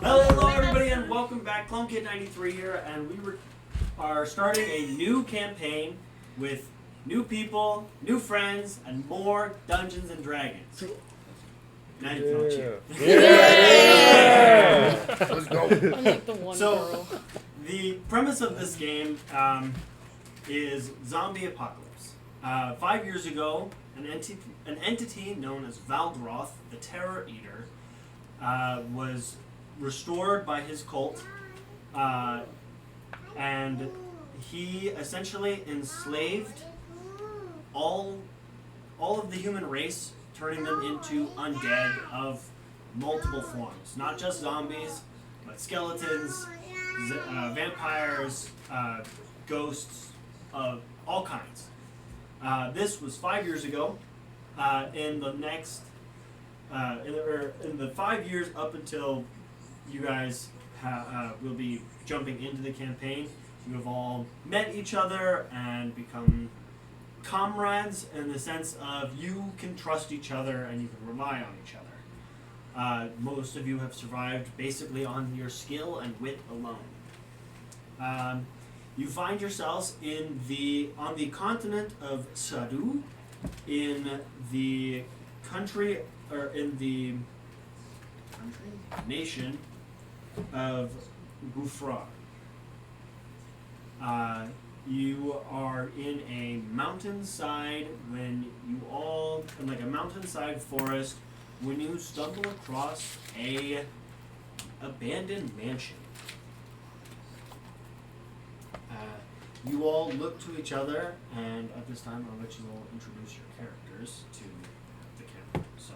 Hello, everybody, and welcome back. Clone Kid 93 here, and we are starting a new campaign with new people, new friends, and more Dungeons and Dragons. Now you can all cheer. Yeah! Let's go. I'm like the one girl. The premise of this game is zombie apocalypse. 5 years ago, an entity known as Valdroth, the Terror Eater, was restored by his cult, and he essentially enslaved all of the human race, turning them into undead of multiple forms. Not just zombies, but skeletons, vampires, ghosts, all kinds. This was 5 years ago. In the 5 years up until you guys will be jumping into the campaign, you have all met each other and become comrades in the sense of you can trust each other and you can rely on each other. Most of you have survived basically on your skill and wit alone. You find yourselves on the continent of Sadu, in the country, or in the nation of Gufrar. You are in a mountainside a mountainside forest, when you stumble across a abandoned mansion. You all look to each other, and at this time I'll let you all introduce your characters to the camera. So,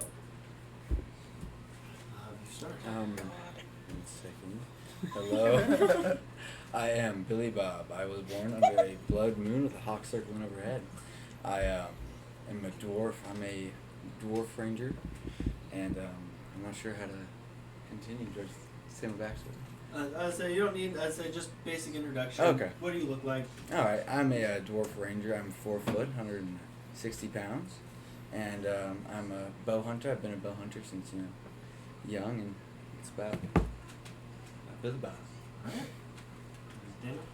you start. 1 second. Hello. I am Billy Bob. I was born under a blood moon with a hawk circling overhead. I am a dwarf. I'm a dwarf ranger, and I'm not sure how to continue. Just say my backstory. I'd say you don't need. I'd say just basic introduction. Okay. What do you look like? All right. I'm a dwarf ranger. I'm 4 foot, 160 pounds, and I'm a bow hunter. I've been a bow hunter since young, and it's about Billy Bob. All right. Daniel?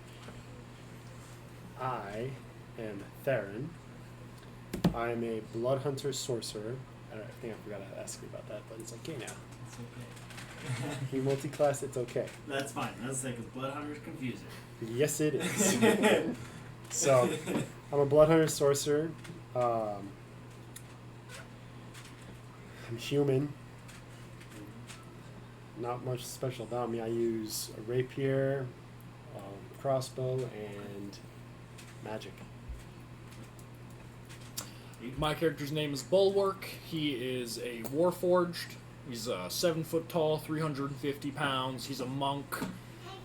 I am Theron. I'm a blood hunter sorcerer. I think I forgot to ask you about that, but it's okay now. It's okay. You multi-class, it's okay. That's fine. That's like, because Blood Hunter's confusing. Yes, it is. So, I'm a blood hunter sorcerer. I'm human. Not much special about me. I use a rapier, crossbow, and magic. My character's name is Bulwark. He is a warforged. He's 7 foot tall, 350 pounds. He's a monk,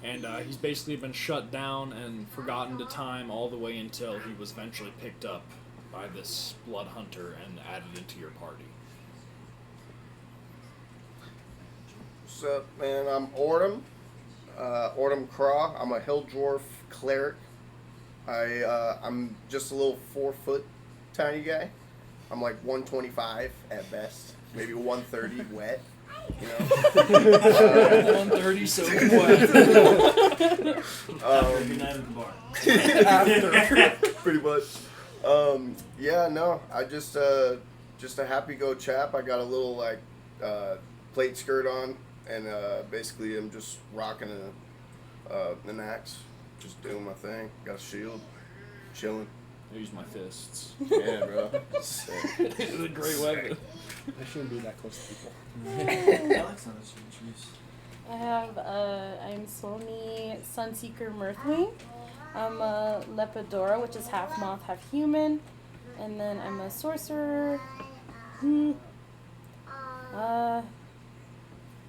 and he's basically been shut down and forgotten to time all the way until he was eventually picked up by this blood hunter and added into your party. What's up, man? I'm Ordum. Ordum Craw. I'm a hill dwarf cleric. I'm just a little 4 foot tiny guy. I'm like 125 at best, maybe 130 wet. You know. 130 so wet. Every night at the bar. After, pretty much. Yeah, no. I just a happy go chap. I got a little plate skirt on, and basically I'm just rocking an axe, just doing my thing. Got a shield, chilling. I use my fists. Yeah, bro. It is a great weapon. I shouldn't be that close to people. Alexander, introduce. I'm Somi Sunseeker Mirthwing. I'm a Lepidora, which is half moth, half human. And then I'm a sorcerer. Trying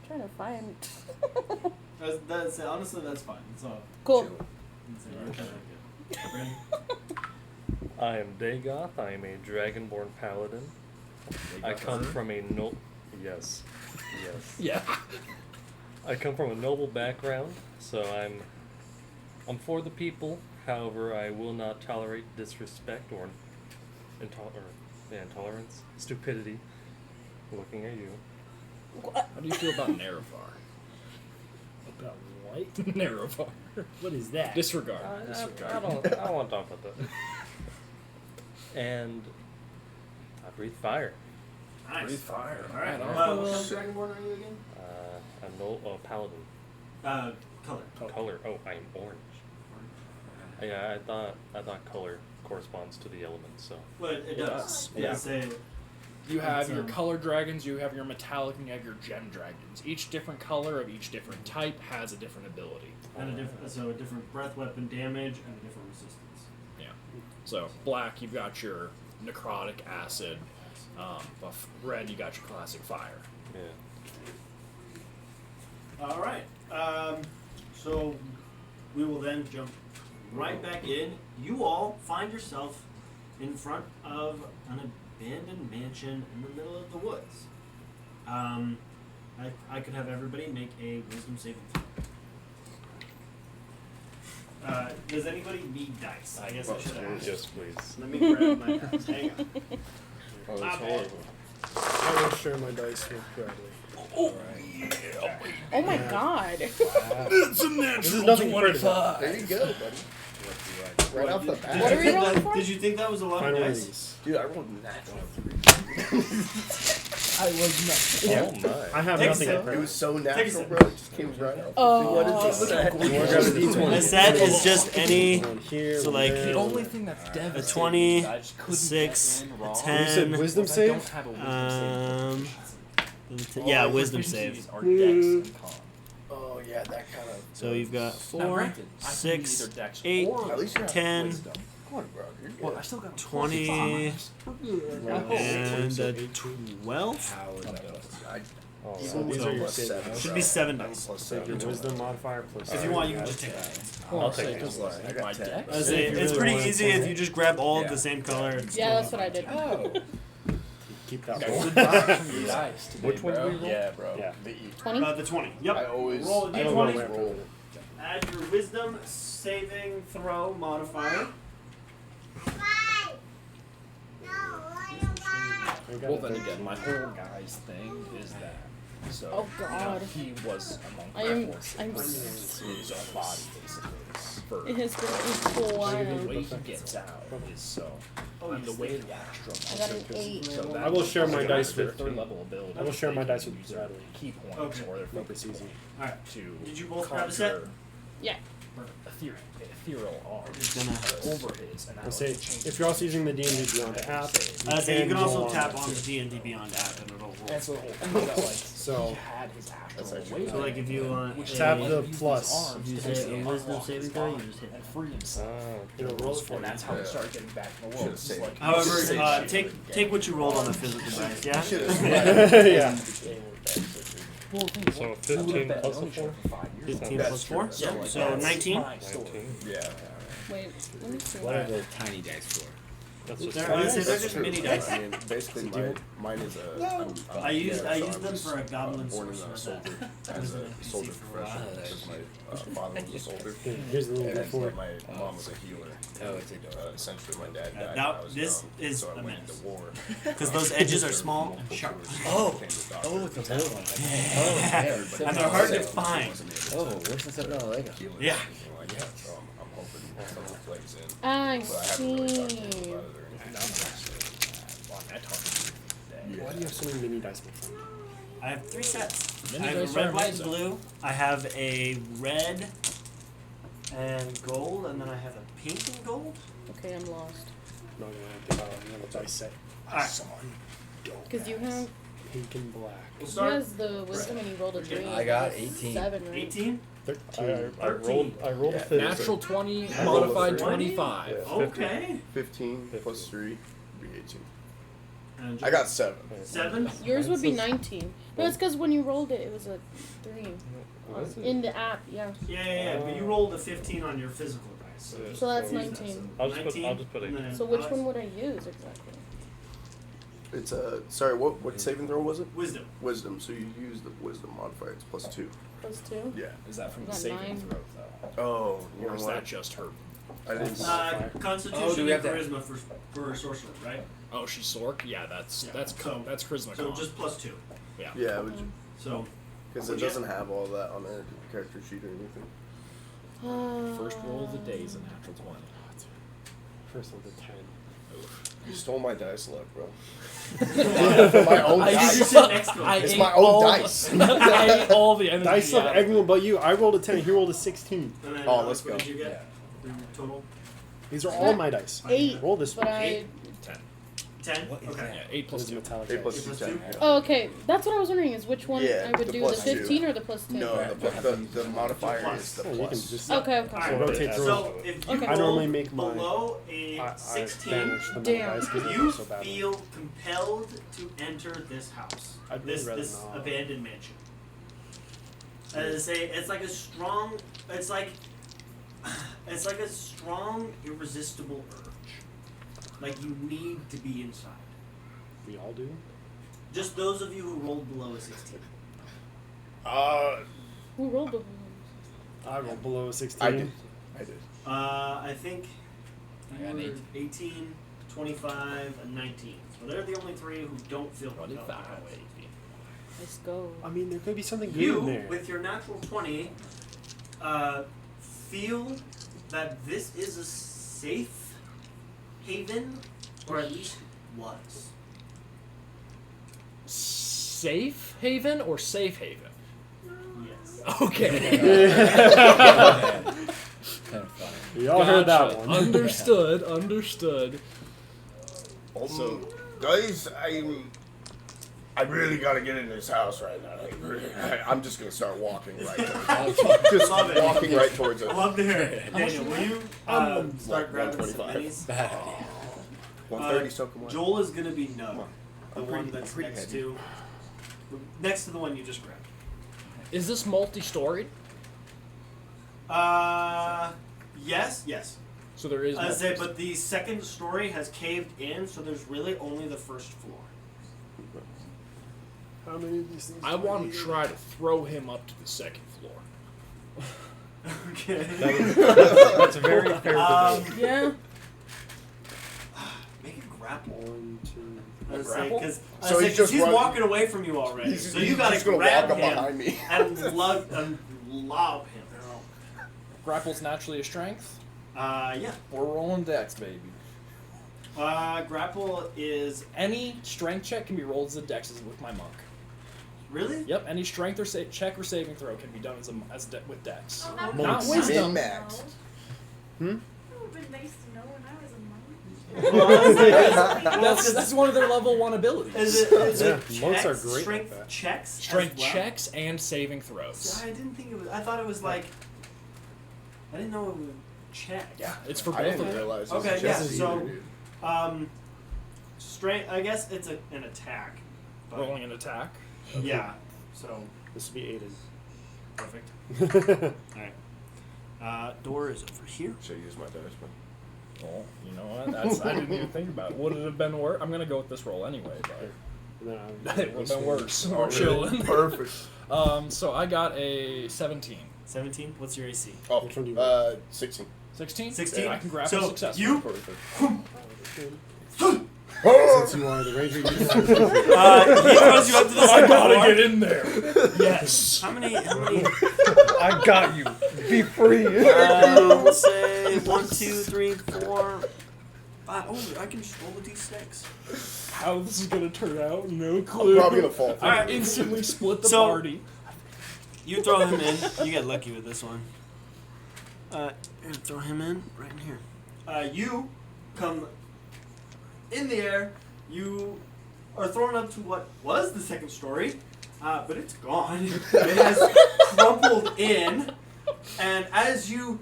to find. Honestly, that's fine. It's all Cool. chill. It's good. Brandon? I am Dagoth. I am a dragonborn paladin. I come from a Yes. Yeah. I come from a noble background, so I'm for the people. However, I will not tolerate disrespect or intolerance, stupidity. Looking at you. How do you feel about Nerevar? What? Narrow. What is that? Disregard. I don't want to talk about that. And I breathe fire. Nice. Breathe fire. All right. Right on. What kind of dragonborn are you again? I'm paladin. Color. Color. Oh, I am orange. Yeah, I thought color corresponds to the element. So. Well, it does. Yeah. Say You have It's, your color dragons, you have your metallic, and you have your gem dragons. Each different color of each different type has a different ability. and a different breath weapon damage and a different resistance. Yeah. So black, you've got your necrotic acid. Buff red, you got your classic fire. Yeah. All right. So we will then jump right back in. You all find yourself in front of an abandoned mansion in the middle of the woods. I could have everybody make a wisdom saving throw. Does anybody need dice? I guess I should ask. Yes, please. Let me grab my dice. Hang on. Oh, that's Ah, horrible. I will share my dice with Bradley. Oh my god. It's a natural This is nothing compared to that. There you go, buddy. Right off the What bat. are we rolling for? Did you think that was a lot Final of dice? release. Dude, I rolled natural. I was not. Oh my. I have Take a nothing sip. It compared. was so Take a natural, sip. bro. It just came right off. Oh. What is this? We're grabbing these A ones. set is just any One here, so one like- there, The The one only there. thing that's a devastating 20, is I just couldn't 6, get in a raw. 10. You said wisdom I don't save? have a wisdom save. Yeah, All wisdom proficiencies save. are dex and con. Oh, yeah, that kind of. So you've got Now, 4, granted, I can 6, either dex 8, or At least you have 10, wisdom. Come on, bro. You're good. Well, I still got 20, and So a 18. 12. How is that? I, Oh, even these with are your plus savings. 7, Should bro. be 7 dice. Plus Take your 7. wisdom modifier plus. If you want, you can just take that. it. I'll take take it. Just like, I got My 10. deck? I say, If you it's really pretty want easy to- if you just grab all of Yeah. the same color. And Yeah, that's what I did. Oh. Keep that Got one. good vibes from your dice today, Which one bro. do we roll? Yeah, bro. Yeah. The E. 20? The 20. Yep. I always Roll a I don't know d20. where. roll. Add your wisdom saving throw modifier. Well, then again, my whole guy's thing is that. So, Oh, God. he was among I'm his own body, basically. For It has been a full the while. way he gets out is so. And the way the Astro. I got an 8. So that I will share my so dice their with- third level ability. I will share my they can dice with use their Bradley. key points Okay. or their Make focus this easy. point Alright. to Did you both grab a set? conjure Yeah. ethereal arms Gonna- over his, and that I'll say, changes if you're also using the D&D Beyond app, So you can also roll tap that on the too. D&D Beyond app and it'll roll. And so the whole thing is that, like, So- he had his That's astral actually- awakening, So like if you want which Tap let the him use his plus. arms If you to say basically a wisdom unlock saving his throw, you mind just hit and free himself. It'll roll for And that's how he started getting back in the world. Should've This is saved like- it. However, Save take what you rolled on the physical dice, yeah? Yeah. Well, the thing is, So like, 15 I would've bet plus only a 4? showed for 5 years. 15 That's plus true. 4? Yeah, So, like so that's 19? my story. Yeah. Wait, let me see. What are the tiny dice for? That's just They're, I say they're That's just true. mini dice. I mean, basically, mine is a. I'm I used yeah, I so used them was, for a goblin born in a sorcerer soldier that as was an a NPC soldier for a while. profession because my father was a soldier. Here's the little And before. my mom was a healer. Oh, it's a Essentially, my dad died. Now, when I was this young, is so I a went menace. into war. Because those edges are small and sharp. Oh, it's a little one. And they're hard to find. Oh, worse than $7 Lego. Yeah. Like that, so I'm hoping someone plays in. I But I haven't really talked to him see. about it or anything. And I'm actually on that target today. Why do you have so many mini dice, my friend? I have 3 sets. Mini I have dice a are red, white, and amazing. blue. I have a red and gold, and then I have a pink and gold. Okay, I'm lost. No, you don't have to you have a dice set. Alright. Because you have. Pink and black. We'll He start. has the wisdom and he rolled a 3. I got 18. 7, right? 18? 13. I rolled a Yeah. 15. Natural 20, I rolled a modified 20? 25. Yeah. Okay. 15 plus 3 would be 18. And I got 7. 7? Yours would be Mine's 19. No, it's because when you rolled it, it was a 3. Was it? In the app, yeah. Yeah. But you rolled a 15 on your physical dice. So that's use that, 19. I'll just put 19, 18. and then So which Alex? one would I use exactly? It's a. Sorry, what saving throw was it? Wisdom. Wisdom. So you use the wisdom modifier. It's plus 2. Plus 2? Yeah. Is that from the Got saving 9. throw, though? Oh, you Or know is what? that just her? I didn't. Constitution Oh, do we and have to- charisma for sorcerer, right? Oh, she's Sork? Yeah, that's Yeah. that's So- charisma So con. just plus 2. Yeah, it was, So Because it doesn't have all that on their character sheet or anything. First roll of the day is a natural 20. First one's a 10. You stole my dice luck, bro. For my own You're dice. sitting next to him. It's my own dice. I ate all the energy. Dice of out everyone but you. I rolled a 10. He rolled a 16. And then, Oh, let's what go. did you get? Total? These are all my dice. 8. Roll this But one. I. 10. 10? What is Okay. Yeah, 8 plus This is 2. metallic 8 dice. plus 2, 10. 2. Oh, okay. That's what I was wondering is which one Yeah, I would the do, plus the 2. 15 or the plus 10? No, the modifier Plus. is the Oh, you can plus. just Okay, Alright, okay. rotate through. So if you Okay. I normally roll make my below a I 16, banish the Damn. metal dice because you they're so bad. feel compelled to enter this house, I'd really this rather this not. abandoned mansion. It's like a strong, it's like a strong, irresistible urge. Like you need to be inside. We all do. Just those of you who rolled below a 16. Who rolled the I rolled below a 16. I did. I think I got you an were 18, 25, and 19. So they're the only three who don't feel compelled to go. Let's go. I mean, there could be something good You, in there. with your natural 20, feel that this is a safe haven, or at least was. Safe haven or safe haven? Yes. Okay. Kind of funny. Y'all heard that Gotcha. one. Understood. So, guys, I really gotta get in this house right now. I'm just gonna start walking right towards it. Just Love it. walking right towards it. I love to hear it. Daniel, will you start Like grabbing some 125. minis? Bad idea. 130 soak 'em wet. Joel is gonna be Nug, Come on. the I'm one pretty- that's I'm pretty next heavy. to the one you just grabbed. Is this multi-storied? Yes. So there is. I say, multi- but the second story has caved in, so there's really only the first floor. How many of these things? I do want need? to try to throw him up to the second floor. Okay. That's very fair to do. Yeah. Make a grapple. 1, 2. I was grapple? because So he's just he's running- walking away from you already. He's- So he's you gotta just gonna grab walk up him behind me. and lob him. Grapple's naturally a strength. Yeah. We're rolling decks, baby. Grapple is Any strength check can be rolled as a dex with my monk. really. Yep, any strength or check or saving throw can be done with dex. Well, Not Monks. wisdom. Min-max. It Hmm? would have been nice to know when I was a monk. That's one of their level 1 abilities. Is it Yeah, monks are checks, great strength like that. checks? Strength as well? checks and saving So throws. I didn't think it was. I thought it was like. I didn't know it was check. Yeah, it's for I both didn't of them. realize. Okay, it was yeah. just So, either, dude. strength. I guess it's an attack. But Rolling an attack. yeah. So This would be Aiden. perfect. All right. Door is over here. Should I use my dice, man? Oh, you know what? I didn't even think about it. Would it have been worse? I'm gonna go with this roll anyway, but And then it would have been worse. Oh, We're really? chilling. Perfect. So I got a 17. 17. What's your AC? Oh, Which one do you 16. 16? 16. I can grab So a success. you. Perfect. Since you are the ranger, you can He throws you up to the I second gotta floor. get in there. Yes. How many? I got you. Be free. We'll say 1, 2, 3, 4, 5. Oh, I can just roll a d6. How this is gonna turn out? No I'm clue. probably gonna fall. All right. Instantly split the So- party. You throw him in. You get lucky with this one. Throw him in right in here. You come in the air. You are thrown up to what was the second story, but it's gone. It has crumpled in, and as you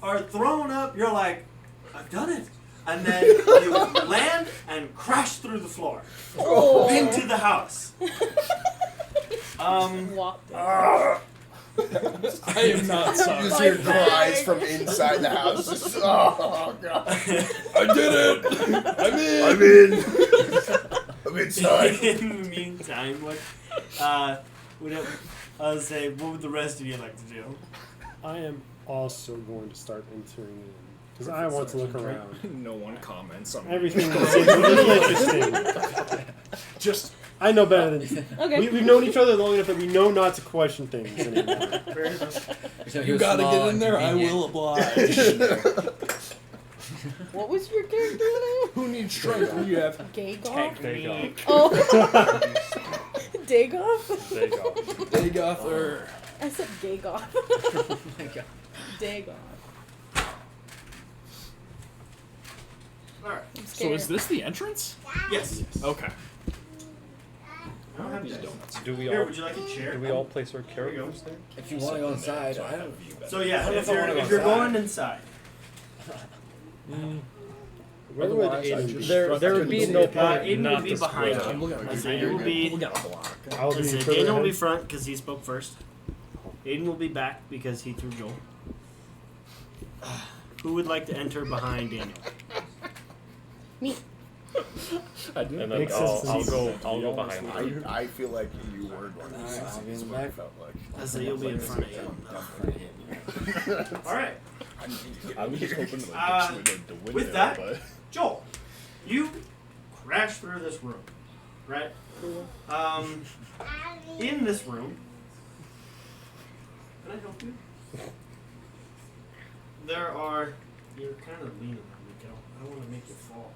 are thrown up, you're like, "I've done it." And then you land and crash through the floor into the house. Walk. I am not You sorry. just hear cries from inside the house. Just, oh god! I did it! I'm in! I'm in. I'm inside. In the meantime, what I'll say, what would the rest of you like to do? I am also going to start entering in because I want to look around. No one comments on Everything seems really interesting. Just I know better than Okay. we've known each other long enough that we know not to question things anymore. Fair enough. So You gotta get in there. I will oblige. What was your character name? Who needs strength? We have Dagoff? Take off. Oh. Dagoff? Take off. Dagoff or I said Dagoff. Oh my god. Dagoff. All right. I'm so scared. is this the entrance? Yes. Okay. I don't have These dice. donuts. Do we Here, all? would you like a chair? Do we all place our you go. characters there? If you want to go inside, I don't. So yeah, I don't know if if I wanna you're go if you're inside. going inside, Where would Otherwise, I Aiden just- be? There would be no point Aiden not would be to behind split you. up. I'm looking at I my say finger. you'll be- We got a block. I'll I be said further Daniel will be ahead. front because he spoke first. Aiden will be back because he threw Joel. Who would like to enter behind Daniel? Me. I do. And then Makes sense to I'll me. go behind them. I feel like you were one of these. Alright, I'll be in That's the what I back. felt like. I say you'll be in front of him. All right. I was just hoping to Uh, like, the window, with that- but Joel, you crash through this room, right? In this room, can I help you? There are. You're kind of leaning on me, Kel. I don't want to make you fall.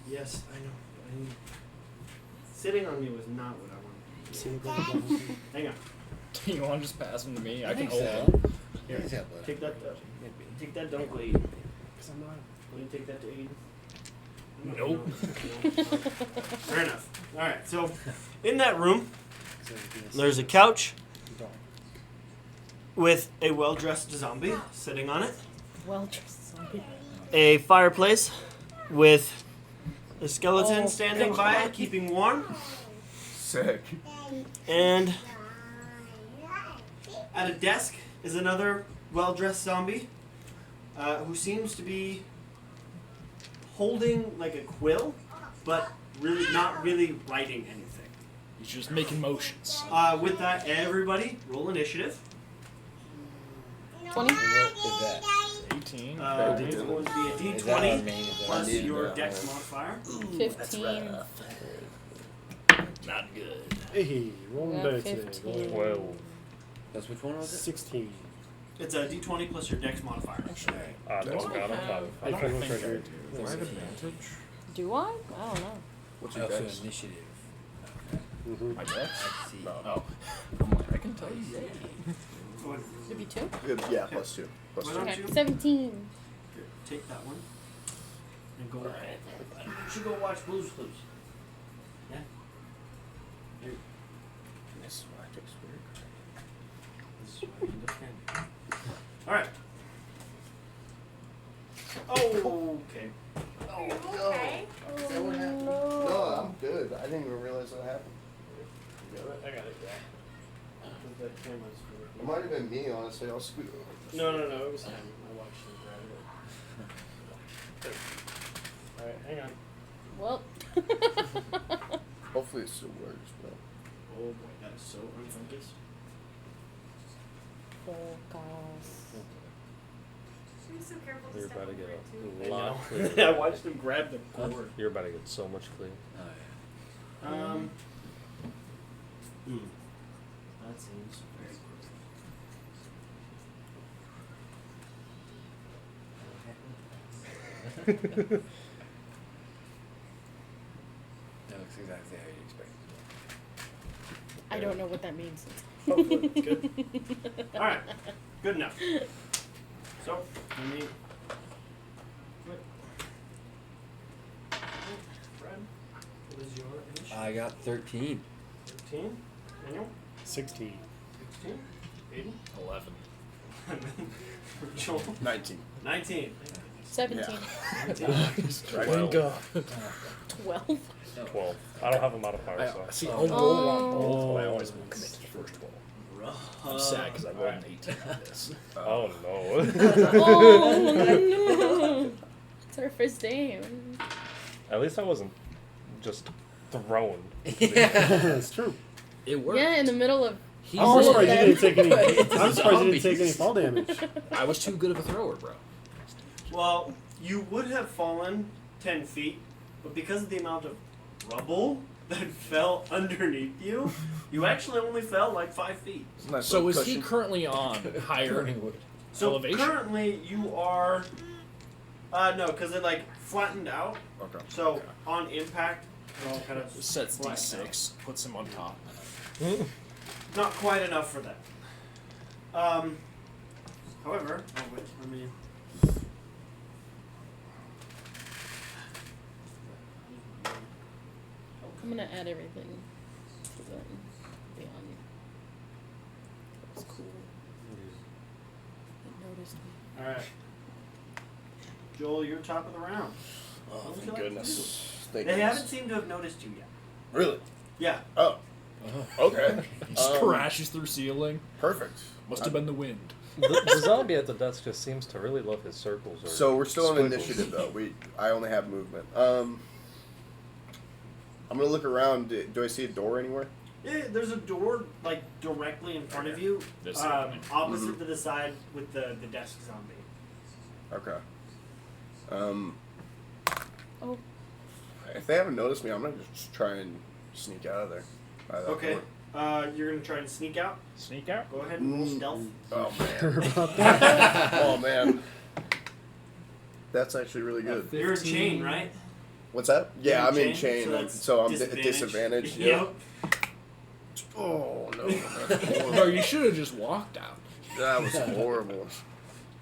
Yes, I know. Sitting on me was not what I wanted. Hang on. You want to just pass them to me? I can think hold so. them. Here, He's got blood. take that. Take that. Don't wait. Because I'm not. Will you take that to Aiden? Nope. Fair enough. All right. So, in that room, there's a couch with a well-dressed zombie sitting on it. Well dressed zombie. A fireplace with a skeleton Oh, standing by God. it, keeping warm. Sick. And at a desk is another well-dressed zombie who seems to be holding like a quill, but really not really writing anything. He's just making motions. With that, everybody roll initiative. 20? What is that? 18. It's going to be a Is that our d20 main? Is that plus need your that. dex modifier. 15. Not good. Hey, rolling Yeah, better today. 15. Rolling 12. That's which one was it? 16. It's a d20 plus your dex modifier. Alright. Don't got him. I don't Okay, think right I here. do. Do I have advantage? Do I? I don't know. What's I your also dex? initiative. Mm-hmm. My dex? I see. Oh. I'm like, I can tell you. It'd be 2? Good. Yeah, plus two. Plus Why two. don't Okay. you 17. take that one and go. You should go watch Blue's Clues. Yeah. This is why I took Spirit. This is why I end up candy. All right. Oh, okay. Okay. Is that what happened? No, I'm good. I didn't even realize that happened. I got it. That camera's It might have been me, honestly. I'll scoot over. No, it was him. I watched him grab it. Alright, hang on. Well. Hopefully it still works, but. Oh boy, that is so unfocused. Focus. Be so careful to You're step about to over get it, too. a lot I clearer. watched him grab the cord. You're about to get so much clearer. Oh, That seems very quick. That looks exactly how you expect it I don't know what that means. Hopefully, it's good. Alright, good enough. So, let me. What? Brad, what is your to initiative? be. I got 13. 13. Daniel? 16. 16. Aiden? 11. Joel? 19. 19. 17. 19. 12. 12. I don't have a modifier, so. See, Oh. I'll roll on both, Oh. but I always want to commit to the first roll. I'm sad because I rolled an 18 on this. Oh no. Oh, no. It's our first day. At least I wasn't just thrown. Yeah. That's true. It worked. Yeah, in the middle of. I'm all of surprised you them. didn't take any. It's I'm surprised you didn't take any zombies. fall damage. I was too good of a thrower, bro. Well, you would have fallen 10 feet, but because of the amount of rubble that fell underneath you. You actually only fell like 5 feet. Nice So little is he cushion. currently on higher Burning wood. So elevation? currently you are, no, because it like flattened out. Okay. So on impact, it all kind of Sets flattened out. D6, puts him on top. Not quite enough for that. However, oh wait, let me. I'm gonna add everything to the beyond. That's cool. It noticed me. All right, Joel, you're top of the round. Oh, What would you thank like to goodness. They Thank goodness. haven't seemed to have noticed you yet. Really? Yeah. Oh. Okay. Just crashes through ceiling. Perfect. Must have been the wind. The zombie at the desk just seems to really love his circles. Or So we're still on squiggles. initiative though. I only have movement. I'm gonna look around. Do I see a door anywhere? Yeah, there's a door like directly in front of you, This way. opposite to the side with the desk zombie. Okay. Oh. If they haven't noticed me, I'm gonna just try and sneak out of there. By that Okay. door. You're gonna try and sneak out. Sneak out. Go ahead and roll stealth. Oh Sure man. about that. Oh man. That's actually really good. You're in chain, right? What's that? Yeah, You're I'm in chain, so that's so I'm at disadvantage. Yeah. Yep. Oh no, that's Bro, horrible. you should have just walked out. That was horrible.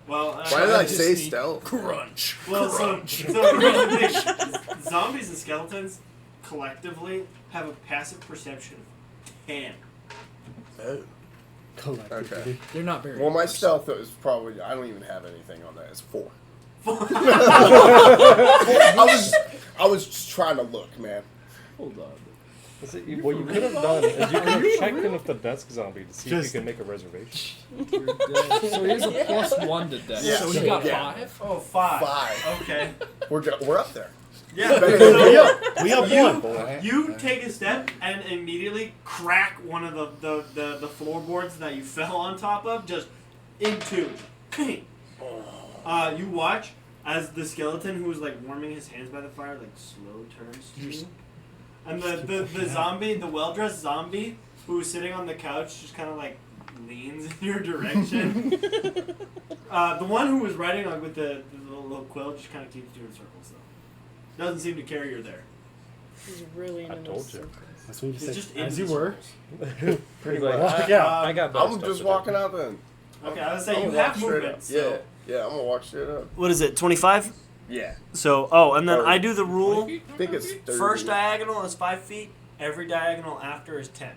Well, Why did I just say sneak- stealth? Crunch. well, Crunch. so here's the thing. Zombies and skeletons collectively have a passive perception of 10. Oh. Collectively. Okay. They're not very. Well, my impressive. stealth is probably. I don't even have anything on that. It's 4. I was just trying to look, man. Hold on. What you could have done is you could have checked in with the desk zombie to see if Just- you can make a reservation. So he has a +1 to death. Yeah, So he got yeah. 5. Oh, 5. 5. Okay. We're up there. Yeah. Better so than you. We have one. you take a step and immediately crack one of the floorboards that you fell on top of just in two. You watch as the skeleton who was like warming his hands by the fire like slow turns to you. And the zombie, the well-dressed zombie who was sitting on the couch just kind of like leans in your direction. The one who was riding like with the little quill just kind of keeps doing circles though. Doesn't seem to care you're there. He's really into I told those you. circles. That's what you He's said. just in As the you were. circles. Pretty Like, much. yeah. I got better I'm stuff just to do. walking out then. Okay, I was I'm saying you gonna walk have straight movement. up. So. Yeah, I'm gonna walk straight up. What is it? 25. Yeah. So and then Or- I do the rule. I think it's 30. First diagonal is 5 feet. Every diagonal after is 10.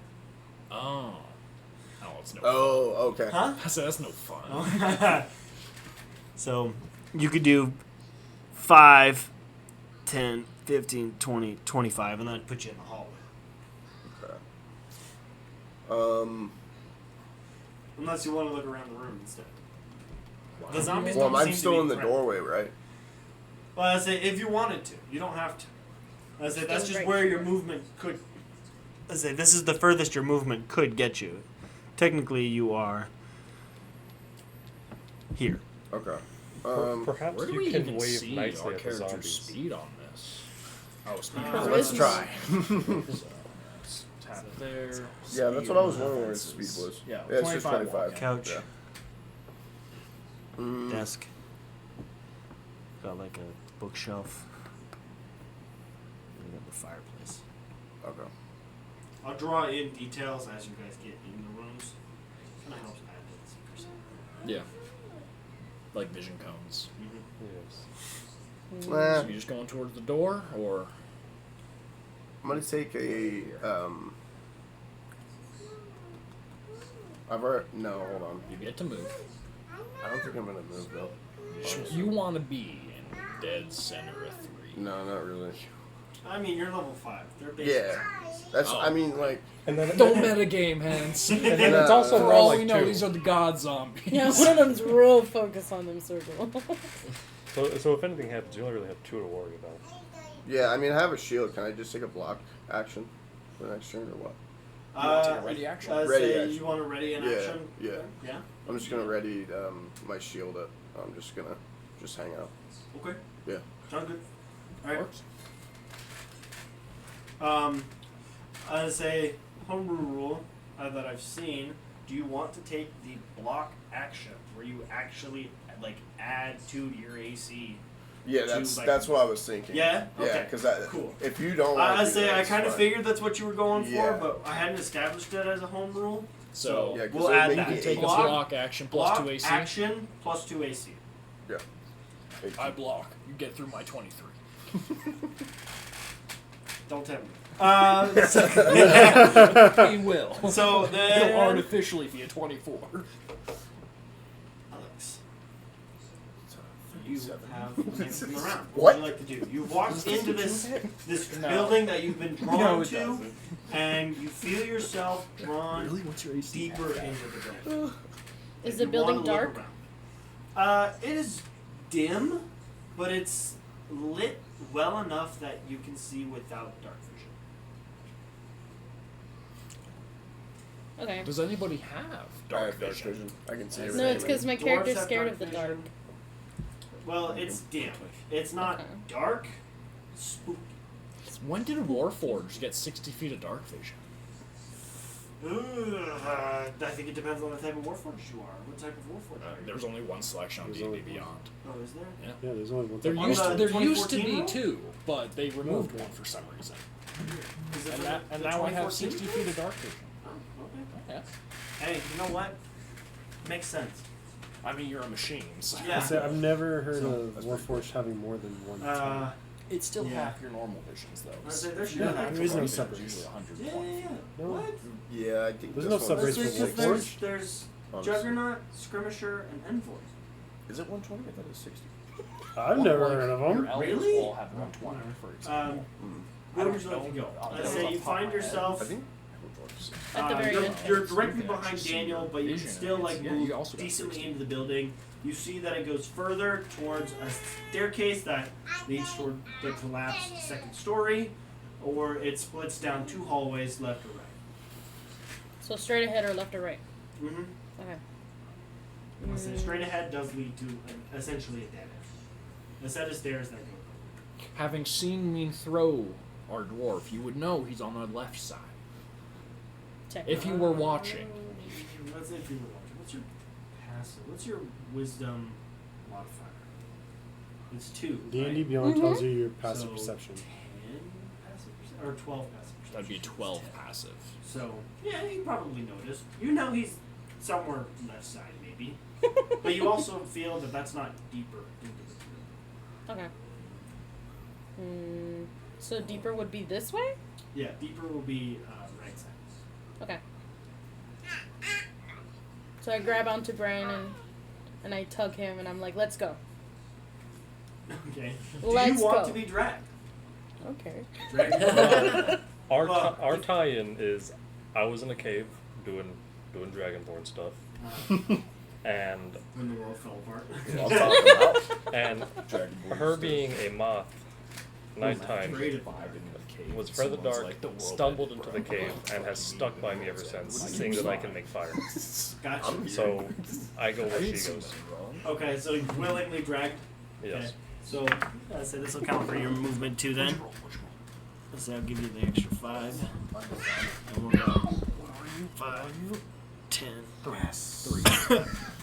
Oh. Oh, it's no Oh, okay. Huh? fun. So that's no fun. Oh. So you could do 5, 10, 15, 20, 25, and then I'd put you in the hallway. Okay. Unless you want to look around the room instead. The zombies Well, don't I'm seem still to be in the threatened. doorway, right? Well, I say if you wanted to, you don't have to. I say that's just right where your here. movement could. I say this is the furthest your movement could get you. Technically, you are here. Okay. Perhaps Where do you we can even wave see nicely our at the character's zombies. speed on this? Oh, speed. Let's Charisma. try. Tap there. Yeah, that's what I was wondering where his speed was. Yeah, Yeah, it's just 25. walking. Couch, Yeah. Mm, desk. Got like a bookshelf. And then the fireplace. Okay. I'll draw in details as you guys get in the rooms. Kind of helps add to the secrecy. Yeah. Like vision cones. Yes. Nah, So you just going towards the door, or I'm gonna take a. I've already. No, hold on. you get to move. I don't think I'm gonna move though. You want to be in dead center of 3. No, not really. I mean, you're level 5. They're basic. Yeah, that's. Oh. I mean, like. And then Don't metagame, Hans. And then it's also For more all like we know, 2. these are the god zombies. Yeah, one of them's real focused on them circle. So if anything happens, you only really have 2 to worry about. Yeah, I mean, I have a shield. Can I just take a block action for the next turn or what? You wanna take a ready action? Ready say action. you want to ready an Yeah, action? yeah. Yeah? I'm just gonna ready my shield up. I'm just gonna hang out. Okay. Yeah. Sounds good. Alright. Works. I say homebrew rule that I've seen. Do you want to take the block action where you actually like add 2 to your AC? Yeah, that's what I was thinking. Yeah. Yeah, Okay. because Cool. if you don't, I say I kind of fine. figured that's what you were going for, Yeah. but I hadn't established it as a home rule. So Yeah, 'cause we'll they're add making that. it take a AC. block action plus Block 2 AC. action plus 2 AC. Yeah. I block. You get through my 23. Don't tempt me. He will. So then, He'll artificially be a 24. Alex, you have names in the round. What? What would you like to do? You walked into this No. building that you've been drawn No, it to, doesn't. and you feel yourself drawn What's your AC? deeper into the building. Is You the building wanna look dark? around. It is dim, but it's lit well enough that you can see without dark vision. Okay. Does anybody have I dark have dark vision? vision. I can see No, everything. No, it's because my Dwarves character's have scared dark of the vision. dark. Well, it's dim. It's not Okay. dark. Spooky. When did Warforged get 60 feet of dark vision? I think it depends on the type of warforged you are. What type of warforged are you? There's only one selection on There's D&D only one. Beyond. Oh, is there? Yeah, there's only one. There On used the to, there used to 2014 be rule? 2, but they removed okay. one for some reason. Is it And, for that, the and now I have 2014 60 feet of dark vision. Oh, okay. Yeah. Hey, you know what? Makes sense. I mean, you're a machine, so Yeah. So I've never heard So, of that's pretty Warforged having more than one. it's still Yeah. half your normal visions, though. I say there should Yeah, be there an is no actual separate. Usually 120. Yeah. No. What? Yeah, I think There's this no one- separate Let's race say for 'cause Warforged? there's Honestly. Juggernaut, Skirmisher, and Envoy. Is it 120? I thought it was 60. I've never heard of Your them. elves Really? all have 120, for example. Where would you like to go? Let's say you find yourself. I think I would go to 60. At the very you're, end. you're directly You can behind actually see Daniel, your but you can vision. still like Yeah, move you also got decently 60. into the building. You see that it goes further towards a staircase that leads toward the collapsed second story, or it splits down 2 hallways left or right. So straight ahead or left or right? Mm-hmm. Okay. I'll say straight ahead does lead to essentially a dead end. A set of stairs that go. Having seen me throw our dwarf, you would know he's on our left side. Check. If you were watching. Let's say if you were watching. What's your passive? What's your wisdom modifier? It's 2. D&D right? Beyond tells Mm-hmm. you your passive So, perception. 10 passive perception? Or 12 passive perception. That'd be 12 passive. So, yeah, you probably noticed. You know he's somewhere left side, maybe. But you also feel that that's not deeper into the building. Okay. So deeper would be this way? Yeah, deeper will be right side. Okay. So I grab onto Brian and I tug him and I'm like, let's go. Okay. Let's Do you want go. to be dragged? Okay. Dragged. Our tie-in is I was in a cave doing Dragonborn stuff, and When the world fell apart. I'm talking about. and Dragonborn her stuff. being a moth, nighttime Great. was further dark, stumbled into the cave, and has stuck by me ever since, seeing that I can make fire. Gotcha. So I go where she goes. Okay, so you willingly dragged. Yes. Okay. So so this will count for your movement too then. So I'll give you the extra 5. And we'll go 5, 10,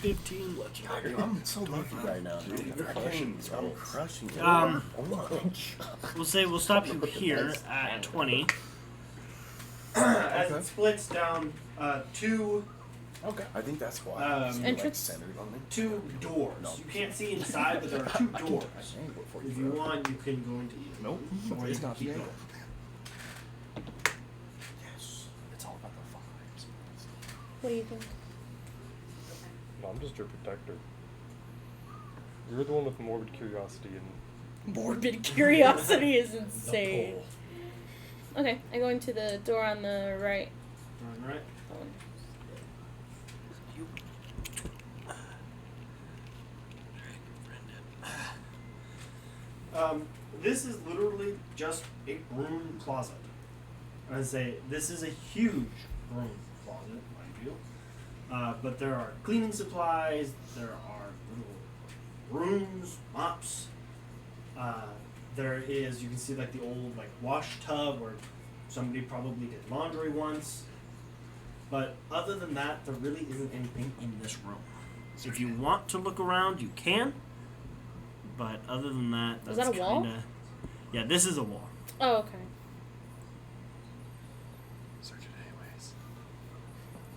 15, legendary. I'm so lucky right now, dude. I'm crushing it. Um, Oh my god. We'll say we'll stop you here at 20. As it splits down 2 Okay. I think that's why. Entrance? Centered on me. 2 doors. You can't see inside, but there are 2 doors. If you want, you can go into either. Nope. Or you It's can not keep the going. angle. Yes. It's all about the vibes. What do you think? No, I'm just your protector. You're the one with morbid curiosity and Morbid curiosity is insane. Okay, I go into the door on the right. Alright. This is literally just a broom closet. I'd say this is a huge broom closet, mind you. But there are cleaning supplies, there are little brooms, mops. There is, you can see like the old like wash tub where somebody probably did laundry once. But other than that, there really isn't anything in this room. So if you want to look around, you can. But other than that, Is that's that a wall? kinda... Yeah, this is a wall. Oh, okay. Search it anyways.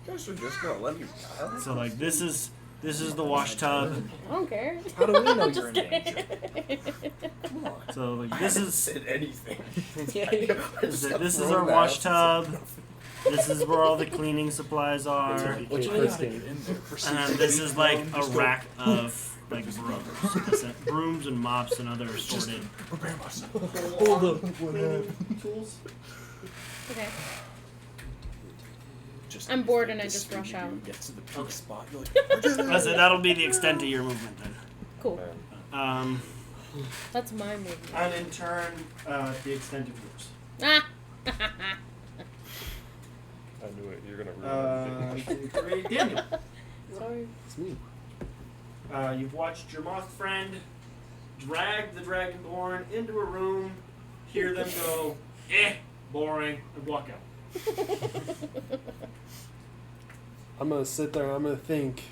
You guys are just gonna let me die? So like this is the wash tub. I don't care. How do we know Just you're in kidding. danger? Come on. So like I this haven't is said anything. this is our wash tub. This is where all the cleaning supplies are. What you Chris gotta game. get in there for And then this is like a rack of like brooms and mops and other assorted Prepare myself. hold up cleaning tools. Okay. Just I'm bored and I the just rush Scooby-Doo out. Gets to the peak Okay. spot. You're like, I said that'll be the extent of your movement then. Cool. Um, That's my movement. and in turn, the extent of yours. Ah. I knew it. You're gonna ruin it. 2, 3, Daniel. Sorry. It's me. You've watched your moth friend drag the Dragonborn into a room, hear them go, boring, and walk out. I'm gonna sit there. I'm gonna think.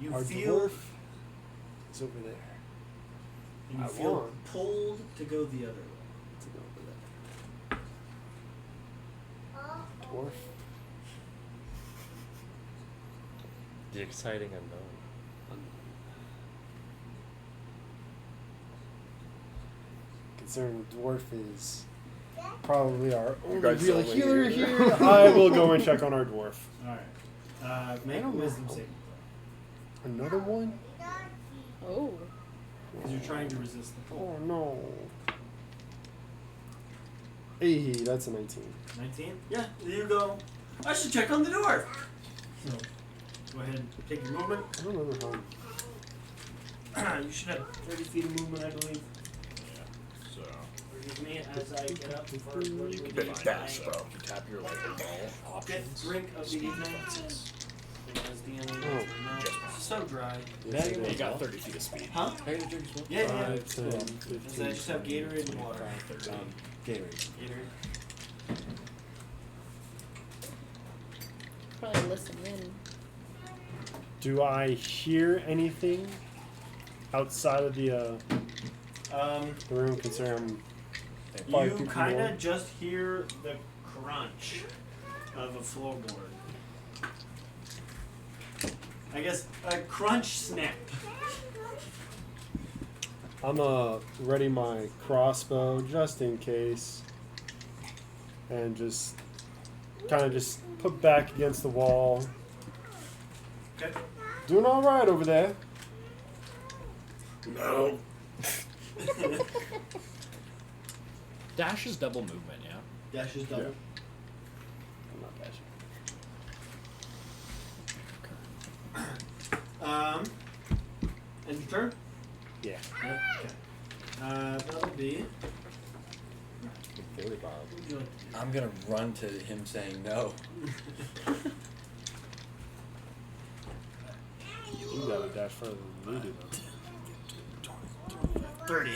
You Our feel dwarf is over there. and you I feel want. pulled to go the other way. To go over there. Dwarf. The exciting unknown. Considering the dwarf is probably our only guys real only healer here. here, I will go and check on our dwarf. Alright. Make a don't know. wisdom saving Another one? Oh. because you're trying to resist the pull. Oh no. Hey, that's a 19. 19? Yeah, there you go. I should check on the dwarf. So, go ahead and take your movement. I don't remember how. You should have 30 feet of movement, I believe. so Forgive me as I get up for you can Big find dash, so bro. you tap your like ball fifth options. drink of the evening. Because the Oh. no, it's so dry. Yeah, You got 30 feet of speed. Huh? I gotta drink as well. Yeah, yeah. 5, 10, Because 15. I just have Gatorade and water. 30. Gatorade. Gatorade. Probably listen in. Do I hear anything outside of the room? Considering I'm 5 You feet kind more? of just hear the crunch of a floorboard. I guess a crunch snap. I'm ready my crossbow just in case, and just kind of just put back against the wall. Okay. Doing all right over there. No. Dash is double movement, yeah. Dash is double. I'm not dashing. And your turn? Yeah. Yeah. Okay. That'll be. Billy Bob. What would you like to do? I'm gonna run to him saying no. You gotta dash further than we do, though. 30.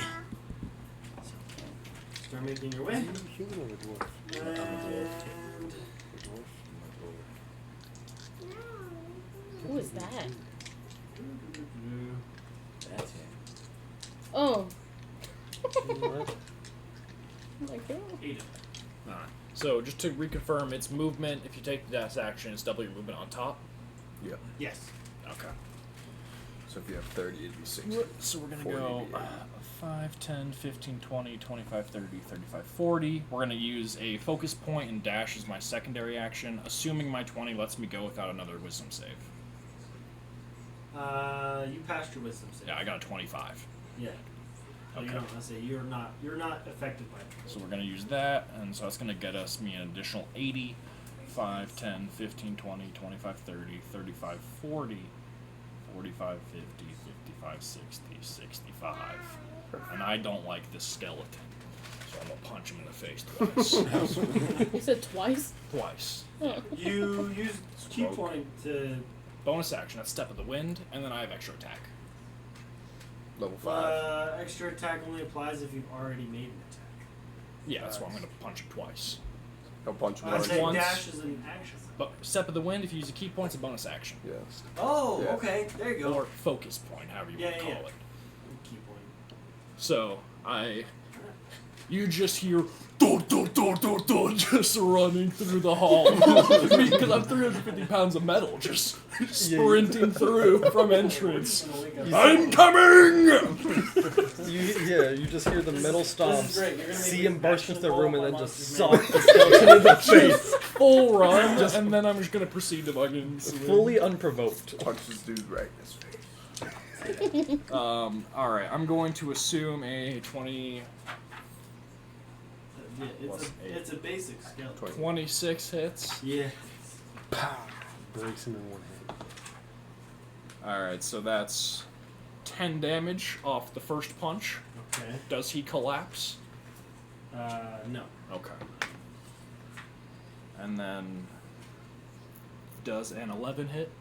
Start making your way. Human or a dwarf? And Who is that? That's him. Oh. What? Like, oh. 8. Alright. So just to reconfirm, it's movement. If you take the dash action, it's double your movement on top. Yeah. Yes. Okay. So if you have 30, it'd be 60. So we're going to 40 go would be 5, 10, 15, 20, 25, 30, 35, 40. We're going to use a focus point and dash as my secondary action, assuming my 20 lets me go without another wisdom save. You passed your wisdom save. Yeah, I got a 25. Yeah. So Okay. You don't, I say you're not affected by it. So we're going to use that, and so that's going to get us me an additional 80, 5, 10, 15, 20, 25, 30, 35, 40, 45, 50, 55, 60, 65. And I don't like this skeleton, so I'm going to punch him in the face twice. You said twice? Twice. Oh. You use key point to Bonus action, that's Step of the Wind, and then I have extra attack. Level 5. extra attack only applies if you've already made an attack. Yeah, that's why I'm gonna punch him twice. Don't punch him I once. say Once. dash is an action. But Step of the Wind, if you use a key point, it's a bonus action. Yeah. Oh, Yeah. okay. There you go. Or focus point, however you want to call it. Keep one. So, you just hear dun, dun, dun, dun, dun, just running through the hall. Because I'm 350 pounds of metal just sprinting through from entrance. I'm coming! You just hear the metal This is stomps, great. You're gonna see make him me burst into the actionable room, and on then my just monster sock the skeleton in the face. Full run, and then I'm just gonna proceed to fucking swing. Fully unprovoked. Punch this dude right in his face. Alright, I'm going to assume a 20... Yeah, Plus eight. it's a basic skill. 26 hits. Yeah. Breaks him in one hand. Alright, so that's 10 damage off the first punch. Okay. Does he collapse? No. Okay. And then does an 11 hit?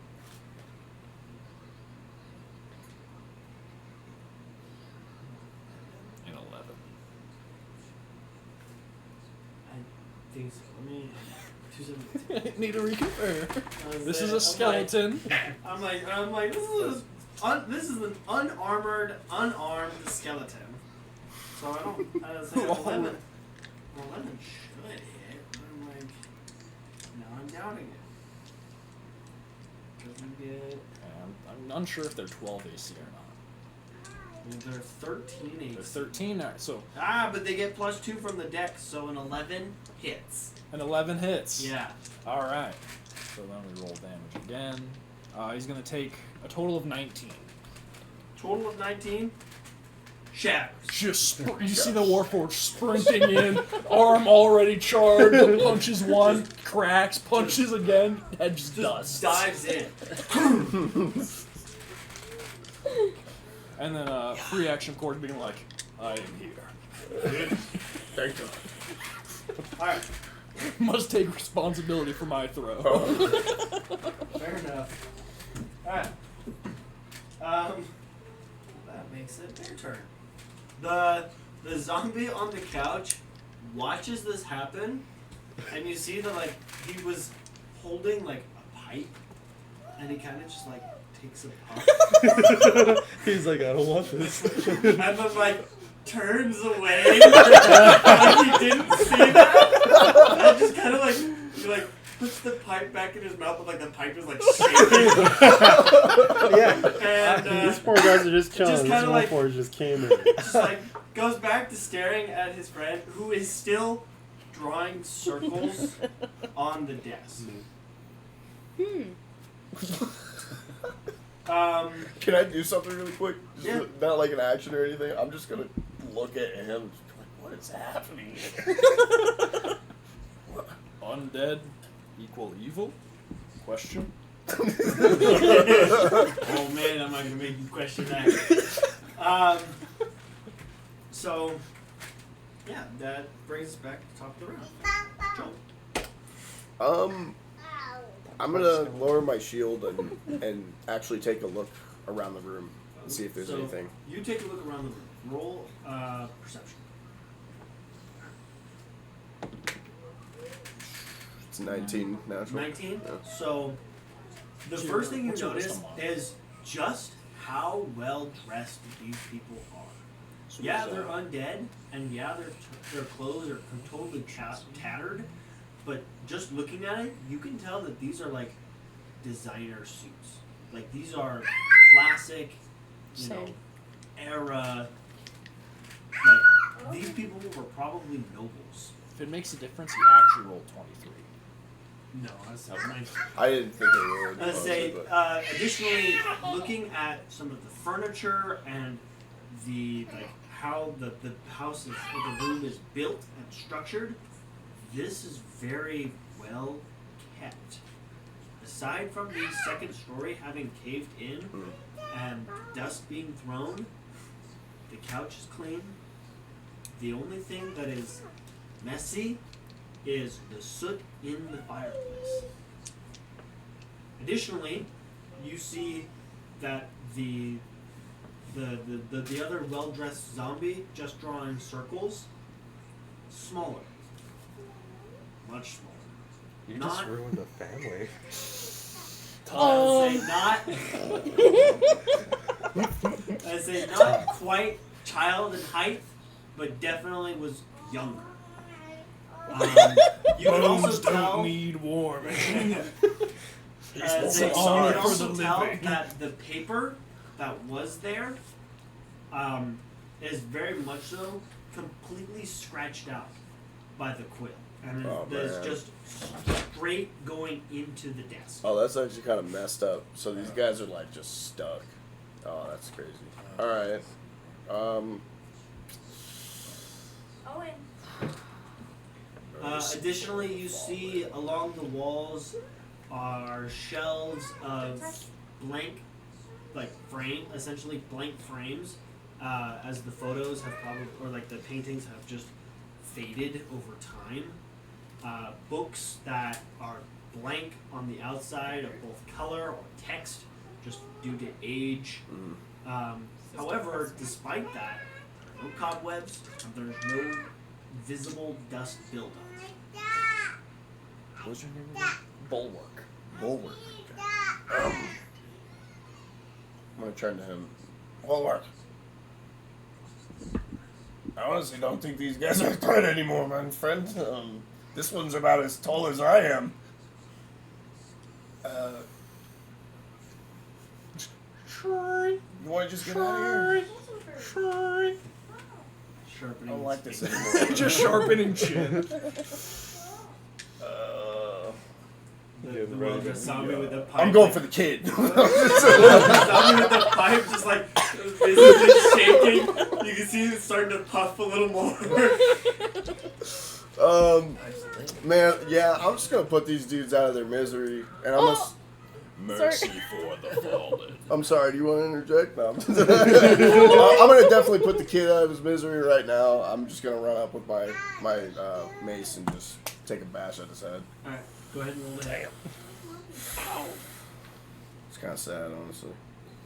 An 11. I think so. Let me. 217. Need to reconfirm. This is a I'm skeleton. I'm like, this is an unarmed skeleton. So I don't. Say 11. 11 should hit. But I'm like, now I'm doubting it. Doesn't get. I'm unsure if they're 12 AC or not. They're 13 AC. They're 13. Alright, so But they get +2 from the dex, so an 11 hits. an 11 hits. Yeah. Alright. So then we roll damage again. He's going to take a total of 19. Total of 19. Shatters. Just you see the Warforged sprinting in, arm already charred, punches one, cracks, punches again, head just dust. Dives in. And then free action cord being like, I am here. Thank you. Alright. Must take responsibility for my throw. Fair enough. Alright. That makes it their turn. The zombie on the couch watches this happen, and you see that like he was holding like a pipe, and he kind of just like takes a puff, He's like, I don't want this. and then like turns away like he didn't see that, and just kind of like he like puts the pipe back in his mouth, but like the pipe is like shaking. Yeah. And These poor guys are just chilling. just This kinda like- Warforged just came in. just like goes back to staring at his friend, who is still drawing circles on the desk. Can I do something really quick? Just Yeah. Not like an action or anything. I'm just gonna look at him. And just be like, what is happening? Undead equal evil? Question. Oh man, I'm not gonna make you question that. So, yeah, that brings us back to the top of the round. Joel. I'm gonna lower my shield and actually take a look around the room and see if there's So, anything. You take a look around the room. Roll perception. It's 19 natural. 19. Yeah. So, the What's first thing you what's your notice wisdom on? is just how well dressed these people are. So Yeah, is, they're undead, and yeah, their clothes are totally tattered. But just looking at it, you can tell that these are like designer suits. Like these are classic, you know, Same. era. Like these people were probably nobles. If it makes a difference, you actually roll 23. No, that's not nice. I didn't think it would. Let's say, honestly, additionally, looking at some of the furniture and the like how the house is, the room is built and structured, this is very well kept. Aside from the second story having caved in and dust being thrown, the couch is clean. The only thing that is messy is the soot in the fireplace. Additionally, you see that the other well-dressed zombie just drawing circles smaller. Much smaller. You Not- just ruined a family. I'd say not quite child in height, but definitely was younger. You can also tell. need warming. You an can honor for also the tell living. that the paper that was there is very much so completely scratched out by the quill, and there's man. just straight going into the desk. Oh, that's actually kind of messed up. So these guys are like just stuck. Oh, that's crazy. All right. Owen. Additionally, you see along the walls are shelves of blank, essentially blank frames, as the photos have probably, or like the paintings have just faded over time. Books that are blank on the outside of both color or text, just due to age. However, despite that, no cobwebs, and there's no visible dust buildup. What's your name again? Bulwark. Bulwark. Okay. I'm gonna turn to him. Bulwark. I honestly don't think these guys are a threat anymore, my friend. This one's about as tall as I am. You want to just get out of here? I Sharpening don't like its this fingers. anymore. Just sharpening chin. The wilderness zombie with the pipe. I'm going for the kid. The zombie with the pipe just like basically shaking. You can see it starting to puff a little more. Man, yeah, I'm just gonna put these dudes out of their misery, and I'm gonna. Mercy for the fallen. I'm sorry. Do you want to interject? No. I'm gonna definitely put the kid out of his misery right now. I'm just gonna run up with my mace and just take a bash at his head. All right, go ahead and roll the hit. It's kind of sad, honestly.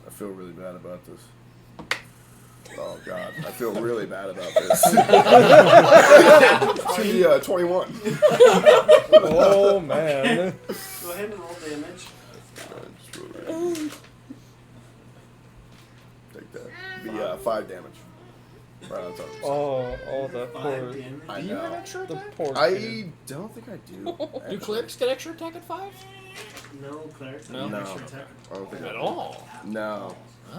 I feel really bad about this. Oh God, I feel really bad about this. 21. Oh man. Go ahead and roll damage. Take that. Be 5 damage. Right on top. Oh, that 5 poor. damage. I Do you have know. extra The attack? poor kid. I don't think I do. Do actually. clerics get extra attack at 5? No clerics. No. No. Extra attack. I don't think I At do. all? No.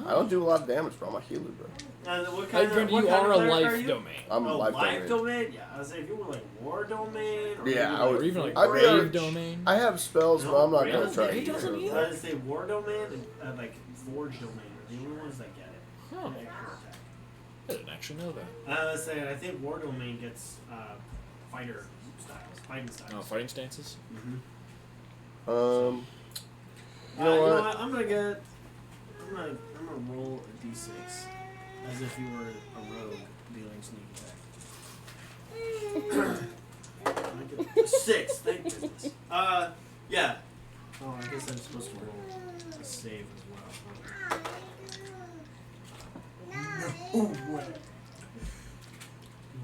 I don't do a lot of damage, bro. I'm a healer, bro. What Hey, kind Brent, of, what you kind are of a cleric are life you? domain. I'm a life domain. Yeah, I was saying if you were like war domain, or Yeah, you were I would- Or even like I'd be brave able- domain. I have spells, but I'm not No, gonna try he to use doesn't them. either. I would say war domain and like forge domain are the only ones that get it. Huh. Extra attack. I didn't actually know that. I was saying I think war domain gets fighting styles. Oh, fighting stances? Mm-hmm. You know what? I'm gonna roll a d6 as if you were a rogue dealing sneak attack. I get 6, thank goodness. Yeah. Oh, I guess I'm supposed to roll a save as well. No way.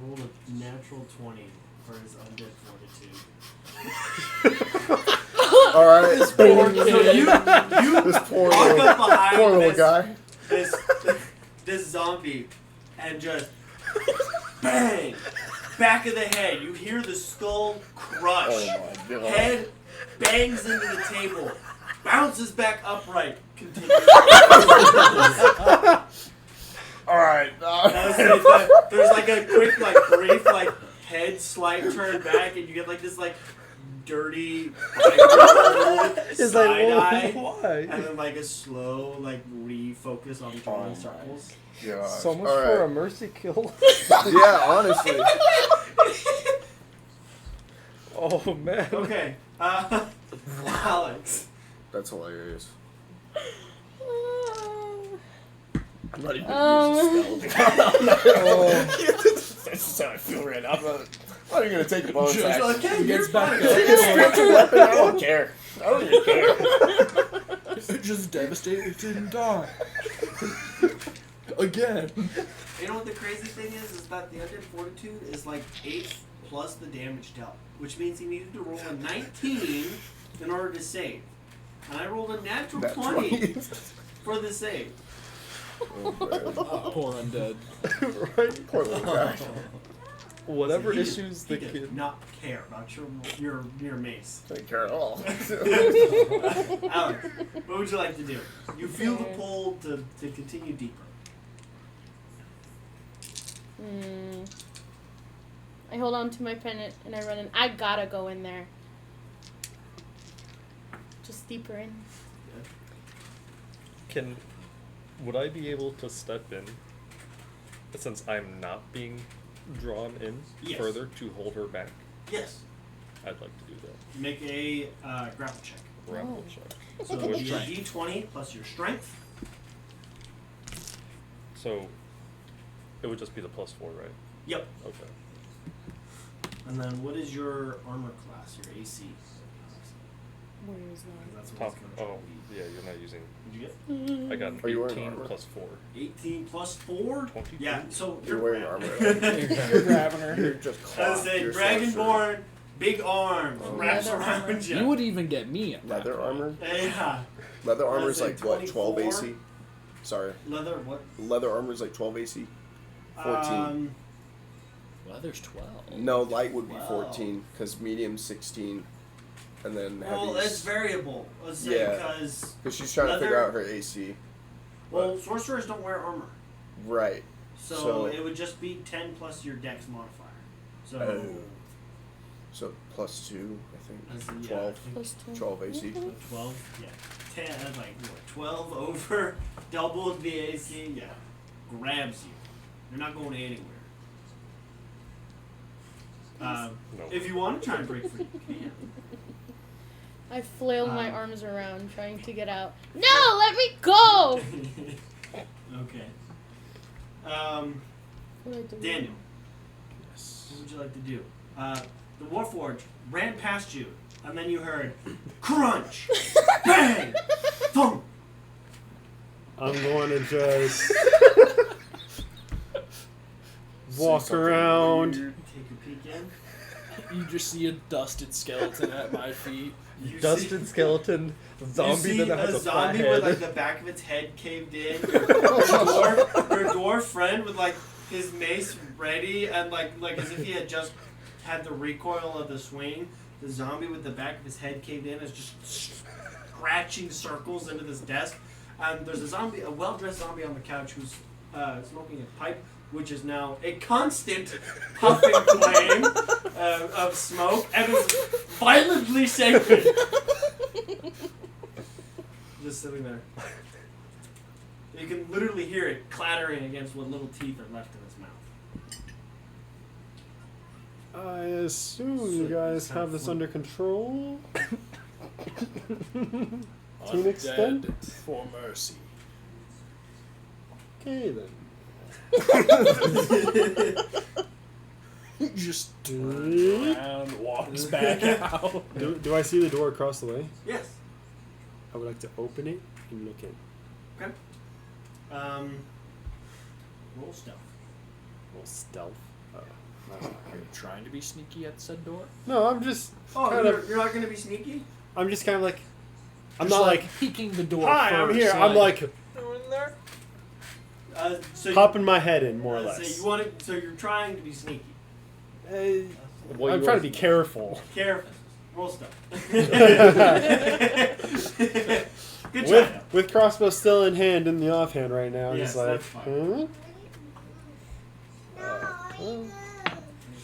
Roll a natural 20 for his undead fortitude. All right. This So you poor walk little, up behind poor little this, guy. this zombie and just bang, back of the head. You hear the skull crush. Oh my God. Head bangs into the table, bounces back upright, continues. All right. There's like a quick, like brief, like head slight turn back, and you get like this like dirty, It's side like, eye, why? and then like a slow like refocus on drawing circles. Gosh. So much All for a right. mercy kill. Yeah, honestly. Oh man. Okay, Alex. That's hilarious. I'm not even Um. using spell. Oh, That's how I feel right now. I'm not even gonna take the bonus Just action. like, hey, He gets you're back fine. up. It's a spiritual weapon. I don't care. I don't even care. Just devastated it didn't die. Again. You know what the crazy thing is that the undead fortitude is like 8th plus the damage dealt, which means he needed to roll a 19 in order to save. And I rolled a natural Nat 20 20. for the save. Poor undead. Right? Poor little guy. Whatever He issues the did kid. not care about your mace. Don't care at all. Alex, what would you like to do? You feel the pull to continue deeper. I hold on to my pennant and I run in. I gotta go in there. Just deeper in. Would I be able to step in, since I'm not being drawn in Yes. further, to hold her back? Yes. I'd like to do that. Make a grapple check. Grapple Oh. check. So it'll With be a strength. d20 plus your strength. So it would just be the +4, right? Yep. Okay. And then what is your armor class, your AC? Where is that? That's what Top. it's gonna Oh, be. yeah. You're not using. What'd you get? I got an Are you wearing 18 armor? +4. 18 plus 4? 22. Yeah, so You're wearing armor. You're grabbing her. You're just I cloth. say You're Dragonborn, big arms, Oh. wraps Leather around armor. you. You would even get me at Leather that. armor? Yeah. Leather armor is say like what? 12 24? AC? Sorry. Leather what? Leather armor is like 12 AC? 14. Leather's 12. No, light would be Wow. 14 because medium 16, and then Well, heavy. it's variable. Let's say Yeah. because Because she's trying to figure leather- out her AC. well, sorcerers don't wear armor, Right. so, So- it would just be 10 plus your dex modifier. So Oh. So plus 2, I think. That's- yeah, 12. I think Plus 2. 12 AC. 12, yeah, 10, like what? 12 over doubled the AC, yeah, grabs you. You're not going anywhere. No. If you want to try and break free, you can. I flail my Um, arms around trying to get out. No, let me go! Okay. What do I do? Daniel, Yes. what would you like to do? The Warforged ran past you, and then you heard crunch, bang, thump. I'm going to just walk Say something around. weird. Take a peek in. You just see a dusted skeleton at my feet. You Dusted see- skeleton zombie you see that has a a flat zombie head. with like the back of its head caved in. Your dwarf friend with like his mace ready and like as if he had just had the recoil of the swing. The zombie with the back of his head caved in is just scratching circles into this desk. And there's a well-dressed zombie on the couch who's smoking a pipe, which is now a constant puffing flame of smoke and is violently shaking. Just sitting there. You can literally hear it clattering against what little teeth are left in its mouth. I assume you guys have this under control. To an extent. Undead for mercy. Okay then. Just turns around, walks back out. Do I see the door across the way? Yes. I would like to open it and look in. Okay. Roll stealth. Well, stealth. Oh, that's not Are good. you trying to be sneaky at said door? No, I'm just Oh, kind of. you're not going to be sneaky? I'm just kind of like. I'm Just not like. peeking the door Hi, first. I'm here. I'm like So popping my head in more or so less. you want to, so you're trying to be sneaky. Well, I'm you trying are- to be careful. Careful. Roll stealth. Good job. With crossbow still in hand in the offhand right now, I'm Yes, just like, that's fine. well,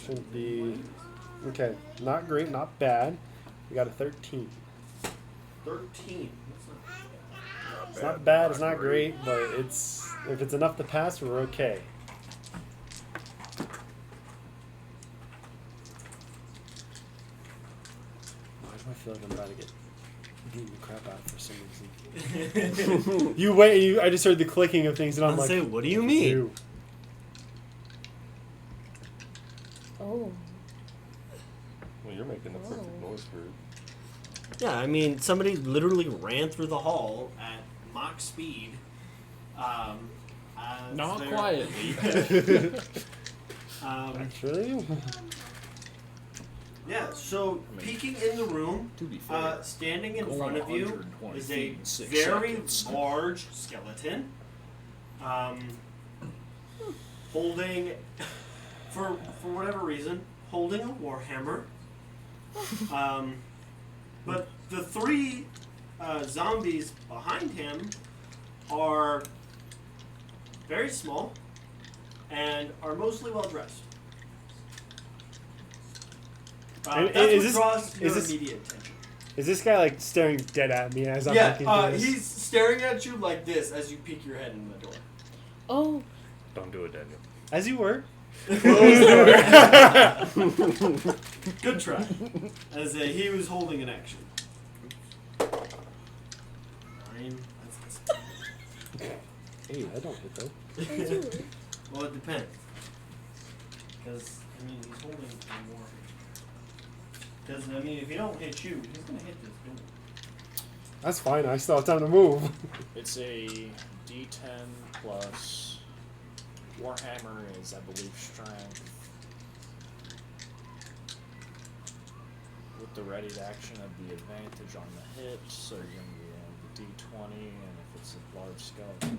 shouldn't be. Okay, not great, not bad. We got a 13. 13. That's not It's not bad, it's not great, but it's if it's enough to pass, we're okay. Why do I feel like I'm about to get beaten the crap out of for some reason? You wait, I just heard the clicking of things, and I'm I'll like, say, what do you mean? "Ew." Oh. Well, you're making the perfect Oh. noise for it. Yeah, I mean, somebody literally ran through the hall at Mach speed. Not they're- quietly. Actually, Yeah, so I mean, peeking in the room, To be fair, standing in going front of you 120 is feet a in 6 very seconds. large skeleton. Holding, for whatever reason, holding a warhammer. But the three zombies behind him are very small and are mostly well dressed. And That's is what this- draws your is this- immediate attention. Is this guy like staring dead at me as I'm looking through Yeah, this? he's staring at you like this as you peek your head in the door. Oh, Don't do it, Daniel. As you were. Good try. As he was holding an action. 9. Hey, I don't hit though. Well, it depends. Because, I mean, he's holding more. Because, I mean, if he don't hit you, he's going to hit this door. That's fine. I still have time to move. It's a D10 plus Warhammer is, I believe, strength. With the ready to action of the advantage on the hit, so you're going to be on the D20, and if it's a large skeleton.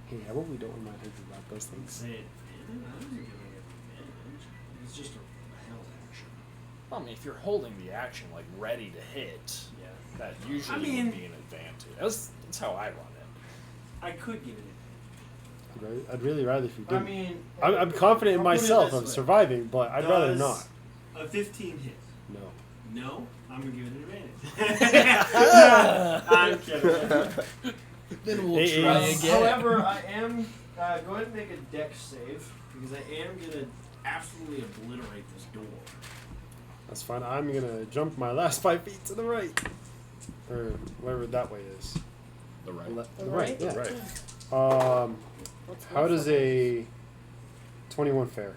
Hey, how about we don't remind him about those things? Say advantage? I wasn't giving it advantage. It's just a held action. I mean, if you're holding the action, like, ready to hit, Yeah. that usually I mean- would be an advantage. That's how I run it. I could give it I'd really rather if you I didn't. mean, I'm confident in I'll put it myself this of way. surviving, but I'd rather Does not. a 15 hit. No. No, I'm gonna give it an advantage. I'm kidding. Then we'll Hey, try hey. again. However, I am go ahead and make a dex save because I am gonna absolutely obliterate this door. That's fine. I'm gonna jump my last 5 feet to the right, or wherever that way is. The right. The right. The Yeah. Right. what's How left does of it? a 21 fare?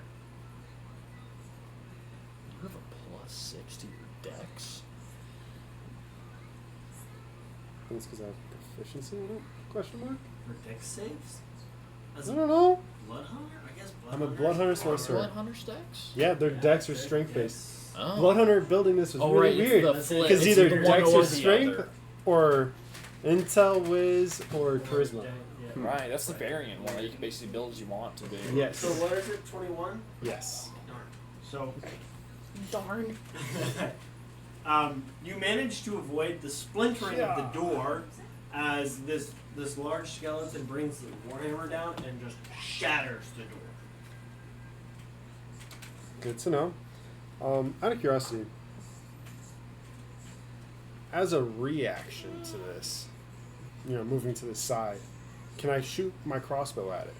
You have a +6 to your dex. I think it's because I have proficiency in it? Question mark? For dex saves? As I a don't know. blood hunter? I guess blood I'm a hunter blood is hunter harder. sorcerer. Blood hunter's dex? Yeah, their Yeah, dex are dex- strength based. yes. Oh. Blood hunter building this was Oh, really right, it's weird. the That's flip. Because It's either the one dex or or the strength other. or intel, whiz, or charisma. Yeah. Right, that's the variant one that you can basically build as you want to be. Yes. So what is it? 21? Yes. Darn. So Darn. you manage to avoid the splintering of the door as this large skeleton brings the warhammer down and just shatters the door. Good to know. Out of curiosity, as a reaction to this, moving to the side, can I shoot my crossbow at it?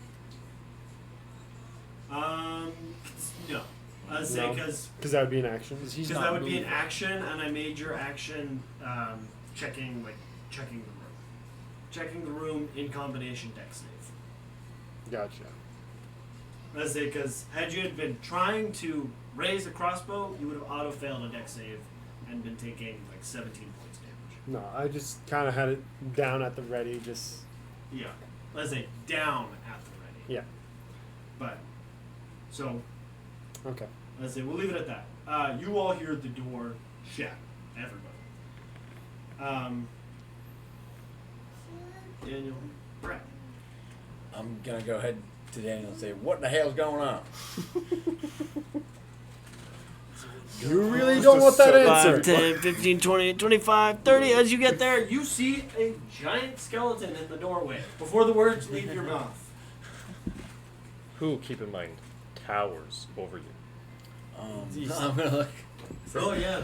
No. I'd say No. because Because that would be an action. He's that not would be an moving. action, and I made your action checking the room. Checking the room in combination deck save. Gotcha. I'd say because had you had been trying to raise a crossbow, you would have auto failed a deck save and been taking like 17 points damage. No, I just kind of had it down at the ready, just... Yeah. Let's say down at the ready. Yeah. But so Okay. let's say we'll leave it at that. You all hear the door shatter. Everybody. Daniel, Brett. I'm gonna go ahead to Daniel and say, "What the hell's going on?" You really don't want that answer. 5, 10, 15, 20, 25, 30. As you get there, You see a giant skeleton in the doorway before the words leave your mouth. Who, keep in mind, towers over you. I'm gonna look. Oh yeah.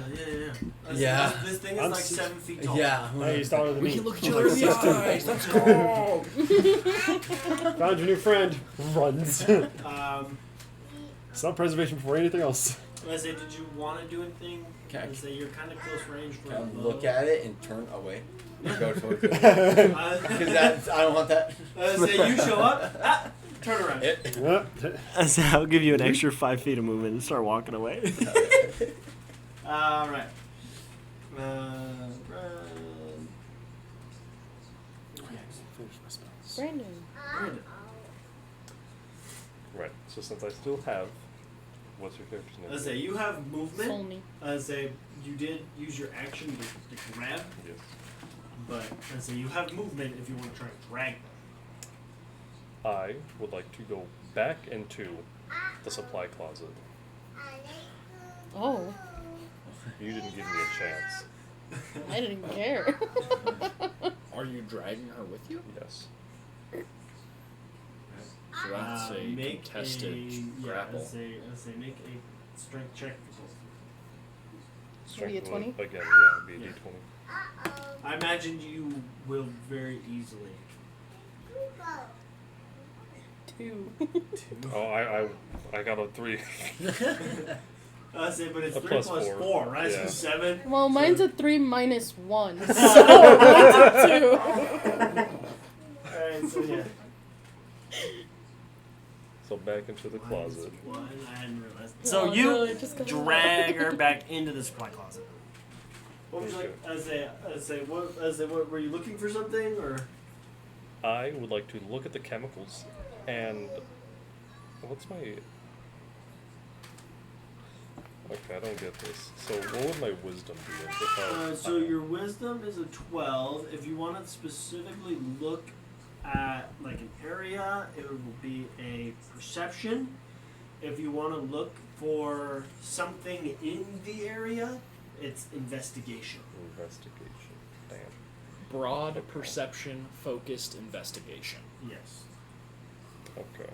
Yeah. This thing is I'm like s- 7 feet tall. Yeah. Hey, he's taller than We me. can look each I'm other like in the 16. eyes. Let's go. Found your new friend. Runs. Self-preservation before anything else. Let's say, did you want to do anything? Okay. Let's say you're kind of close range for Can I a bow. look at it and turn away? And go towards it. Uh, Because that's I don't want that. let's say you show up, turn around. It. Yep. I'll give you an extra 5 feet of movement and start walking away. All right. Finish my spells. Brandon. Brandon. Right. So since I still have What's your character's name? I say you have movement. Solmi. I say you did use your action to grab, Yes. but I say you have movement if you want to try and drag them. I would like to go back into the supply closet. Oh, You didn't give me a chance. I didn't even care. Are you dragging her with you? Yes. So that's a Make contested grapple. I say make a strength check for both. Maybe a Strength 20? Again, yeah, it'd be a Yeah. D20. I imagine you will very easily. 2. Oh, I got a 3. I say, but it's A 3 plus plus 4. 4, right? Yeah. So 7. Well, mine's a 3 minus 1. So, mine's a 2. Alright, so yeah. So back into the closet. One, I hadn't realized. Oh, So no, you it just got drag out. her back into the supply closet. What would you like? Okay. I say, what were you looking for something or? I would like to look at the chemicals and what's my okay, I don't get this. So what would my wisdom be? So your wisdom is a 12. If you want to specifically look at like an area, it will be a perception. If you want to look for something in the area, it's investigation. Investigation. Damn. Broad perception, focused investigation. Yes. Okay.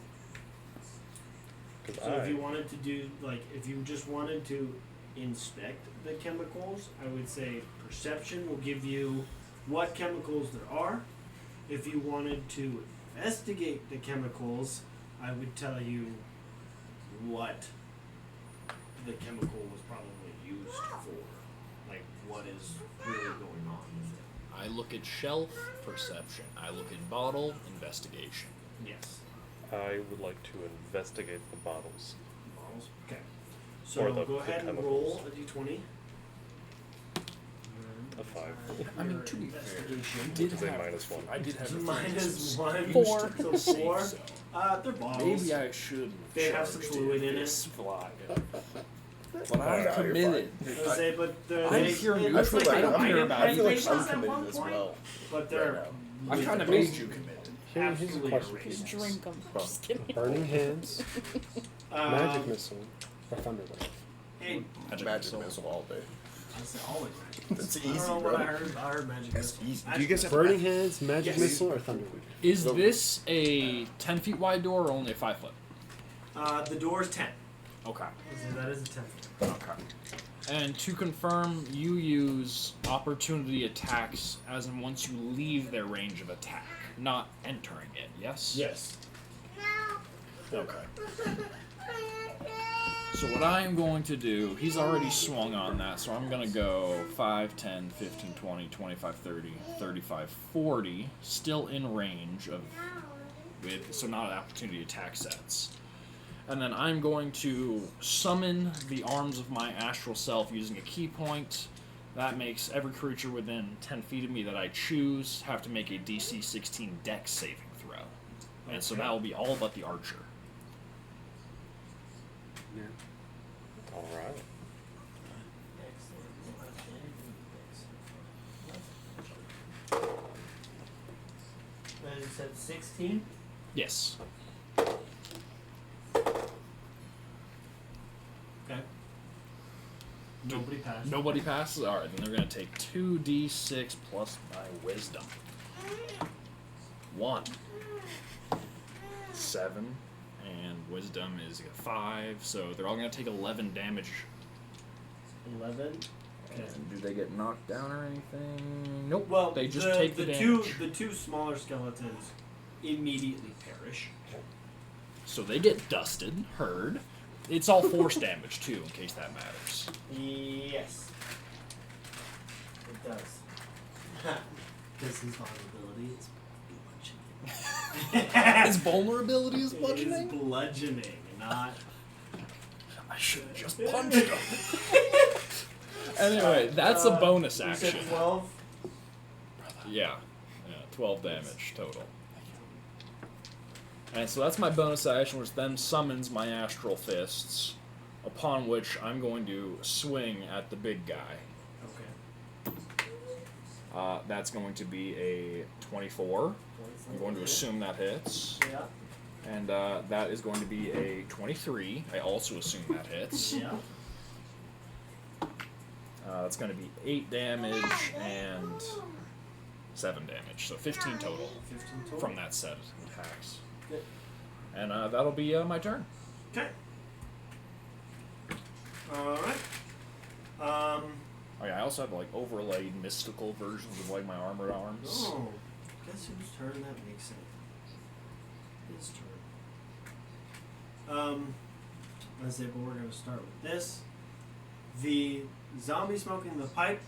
So if you wanted to do, like, if you just wanted to inspect the chemicals, I would say perception will give you what chemicals there are. If you wanted to investigate the chemicals, I would tell you what the chemical was probably used for. Like, what is really going on with it. I look at shelf, perception. I look at bottle, investigation. Yes. I would like to investigate the bottles. Models. Okay. Or So the go ahead and chemicals. roll a d20. A 5. I mean, to be fair, Investigation. did It's a have -1. I did have Minus 1. 4. So 4. They're bottles. Maybe I should. They have some fluid in it. Fly. But No, I'm you're committed. I say, but they're I'm they, pure it neutral. looks like I they don't might care have about I feel like regulations I'm at one committed as point, well. but they're. Right I kind of they're made you commit. Here's a absolutely question. erased. Drink them. Just kidding. Burning hands, magic Um, missile, or thunder wave. Hey, Magic missile all day. I say always magic. That's I don't easy, know bro. what I heard. I heard magic. That's missile. easy. I- Do you guys have Burning hands, magic Yes. missile, or thunder wave. Is So- this a 10 feet wide door or only a 5 foot? The door's 10. Okay. So that is a 10. Okay. And to confirm, you use opportunity attacks as in once you leave their range of attack, not entering it, yes? Yes. Okay. So what I am going to do, he's already swung on that, so I'm going to go 5, 10, 15, 20, 25, 30, 35, 40, still in range of, so not opportunity attack sets. And then I'm going to summon the arms of my astral self using a key point. That makes every creature within 10 feet of me that I choose have to make a DC 16 Dex saving throw. And so Okay. that will be all but the archer. Alright. You said 16? Yes. Okay. Nobody passed. Nobody passes? Alright, then they're going to take 2d6 plus my wisdom. 1. 7. And wisdom is a 5, so they're all going to take 11 damage. 11. Okay. And do they get knocked down or anything? Nope. Well, they just take the damage. The two smaller skeletons immediately perish. So they get dusted, heard. It's all force damage, too, in case that matters. Yes. It does. Because his vulnerability is bludgeoning. His vulnerability is It bludgeoning? is bludgeoning, not... I should have just punched him. Anyway, that's a bonus You action. said 12? Yeah, 12 damage total. And so that's my bonus action, which then summons my astral fists. upon which I'm going to swing at the big guy. Okay. That's going to be a 24. I'm going to assume that hits. Yeah. And that is going to be a 23. I also assume that hits. Yeah. That's going to be 8 damage and 7 damage. So 15 total 15 total. from that set of attacks. Good. And that'll be my turn. Okay. Alright. Oh yeah, I also have like overlaid mystical versions of like my armored arms. Oh. Guess whose turn that makes sense. His turn. Let's say, but we're going to start with this. The zombie smoking the pipe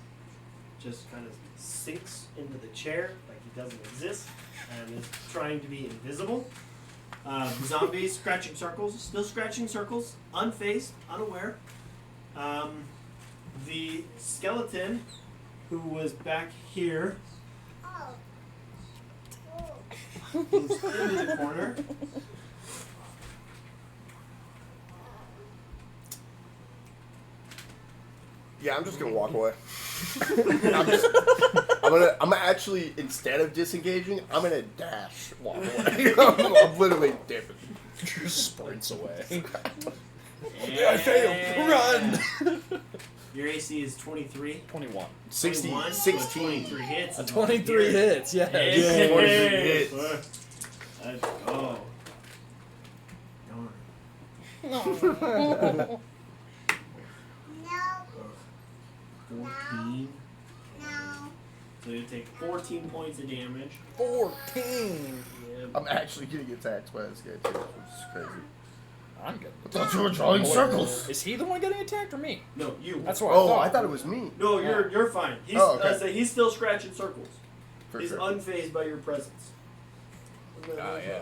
just kind of sinks into the chair like he doesn't exist and is trying to be invisible. The zombie scratching circles, still scratching circles, unfazed, unaware. The skeleton who was back here moves into the corner. Yeah, I'm just gonna walk away. I'm gonna actually, instead of disengaging, I'm gonna dash walk away. I'm literally dipping. Just sprints away. I failed. Run. Your AC is 23. 21. 60, 21, 16. 23 hits. A is 23 here. hits, yes. Yes. 23 hits. Let's go. No. 14. So you take 14 points of damage. 14. Yeah. I'm actually getting attacked by this guy too, which is crazy. I'm good. I thought you were drawing circles. Is he the one getting attacked or me? No, you. That's what Oh, I I thought it was me. No, you're fine. He's Oh, okay. I say he's still scratching circles. For He's sure. unfazed by your presence. Oh, yeah.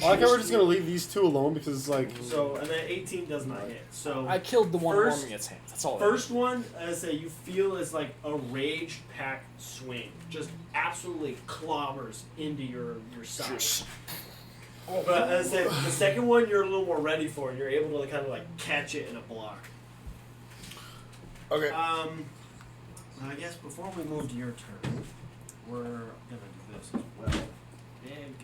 I like how we're just gonna leave these two alone because it's like So and then 18 does not hit. So I killed the one First- warming its hands. That's all. first one, as I say, you feel is like a rage-packed swing, just absolutely clobbers into your side. Just- But as I say, the second one you're a little more ready for, and you're able to kind of like catch it in a block. Okay. I guess before we move to your turn, we're gonna do this as well. Big.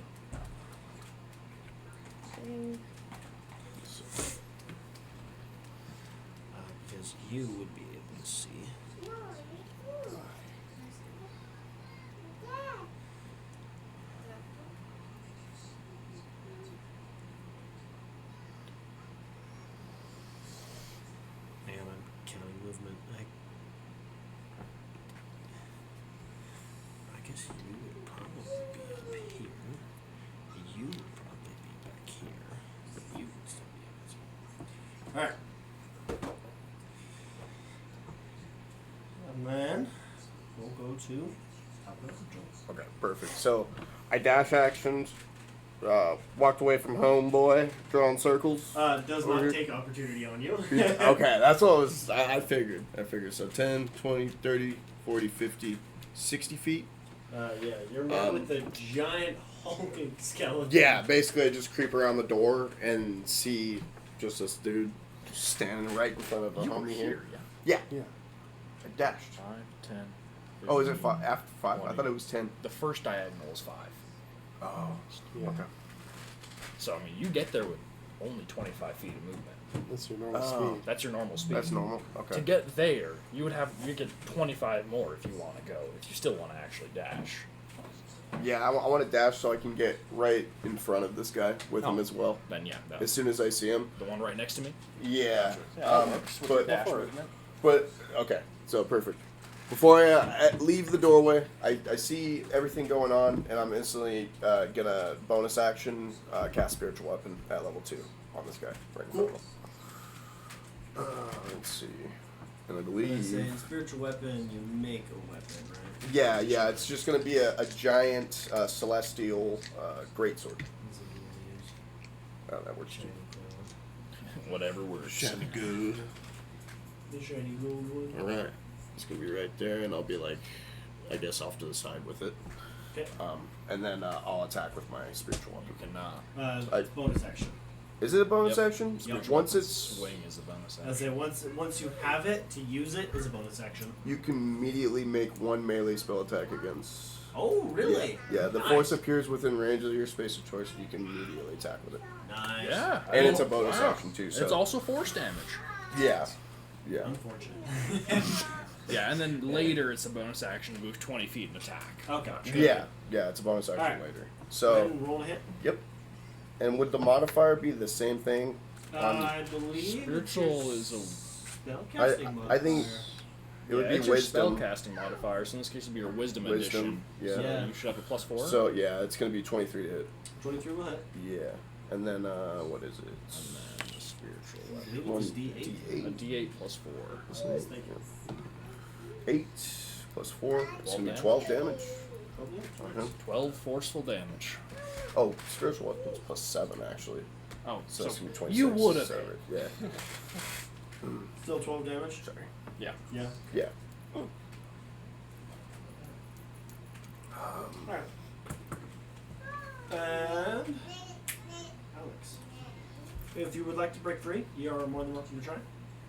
Because you would be able to see. Hang on, I'm counting movement. I guess you would probably be up here. You would probably be back here. You would still be invisible. Alright. And then we'll go to top of the jump. Okay, perfect. So, I dash actions, walked away from homeboy, drawing circles. Does Over not here. take opportunity on you. Okay, that's what I figured. So 10, 20, 30, 40, 50, 60 feet. Yeah, you're met with the giant hulking skeleton. Yeah, basically I just creep around the door and see just this dude standing right in front of the You were homie here, Yeah, yeah. I dashed. 5, 10. Oh, is it five? After 5? I 20. thought it was 10. The first diagonal is 5. Oh, Yeah. okay. So I mean, you get there with only 25 feet of movement. That's your normal Oh. speed. That's your normal speed. That's normal. To Okay. get there, you get 25 more if you want to go. If you still want to actually dash. Yeah, I want to dash so I can get right in front of this guy with him Oh. as well. Then yeah, As that's soon as I see him. the one right next to me. Yeah. that But dash for it. movement. But okay, so perfect. Before I leave the doorway, I see everything going on, and I'm instantly gonna bonus action cast spiritual weapon at level 2 on this guy right in front of him. Let's see, and I Say, believe in spiritual weapon, you make a weapon, right? yeah, it's just gonna be a giant celestial greatsword. Oh, that works too. Whatever works. good. The shiny gold one. All right, it's gonna be right there, and I'll be like, I guess off to the side with it. Okay. And then I'll attack with my spiritual You weapon. can I- Bonus action. Is it a bonus Yep. action? Spiritual Once weapon it's swing is a bonus I action. say once you have it, to use it is a bonus action. you can immediately make one melee spell attack against. Oh, really? Yeah, the Nice. force appears within range of your space of choice, and you can immediately attack with it. Nice. Yeah. And it's a Oh, bonus wow. action too. So It's also force damage. yeah, yeah. Unfortunate. Yeah, and then later it's a bonus action to move 20 feet and attack. Okay. Yeah, yeah, it's a bonus action Alright. later. Go So, ahead and roll a hit. yep. And would the modifier be the same thing? I believe Spiritual is a- spellcasting modifier. I think it would Yeah, be it's your wisdom. spellcasting modifier, so in this case it would be your wisdom Wisdom, addition. yeah. So Yeah. you should have a +4. So yeah, it's gonna be 23 to hit. 23 will hit. Yeah, and then what is it? and then the spiritual I weapon. believe One it's D8. A D8. D8 +4. Nice, thank you. 8 plus 4. It's gonna be 12 12 damage. Okay. 12 forceful damage. Oh, spiritual weapons plus 7 actually. Oh, So, so it's gonna be 26. you would have. so, yeah. Still 12 damage? Sorry. Yeah. Yeah. Yeah. Alright. And Alex, if you would like to break free, you are more than welcome to try.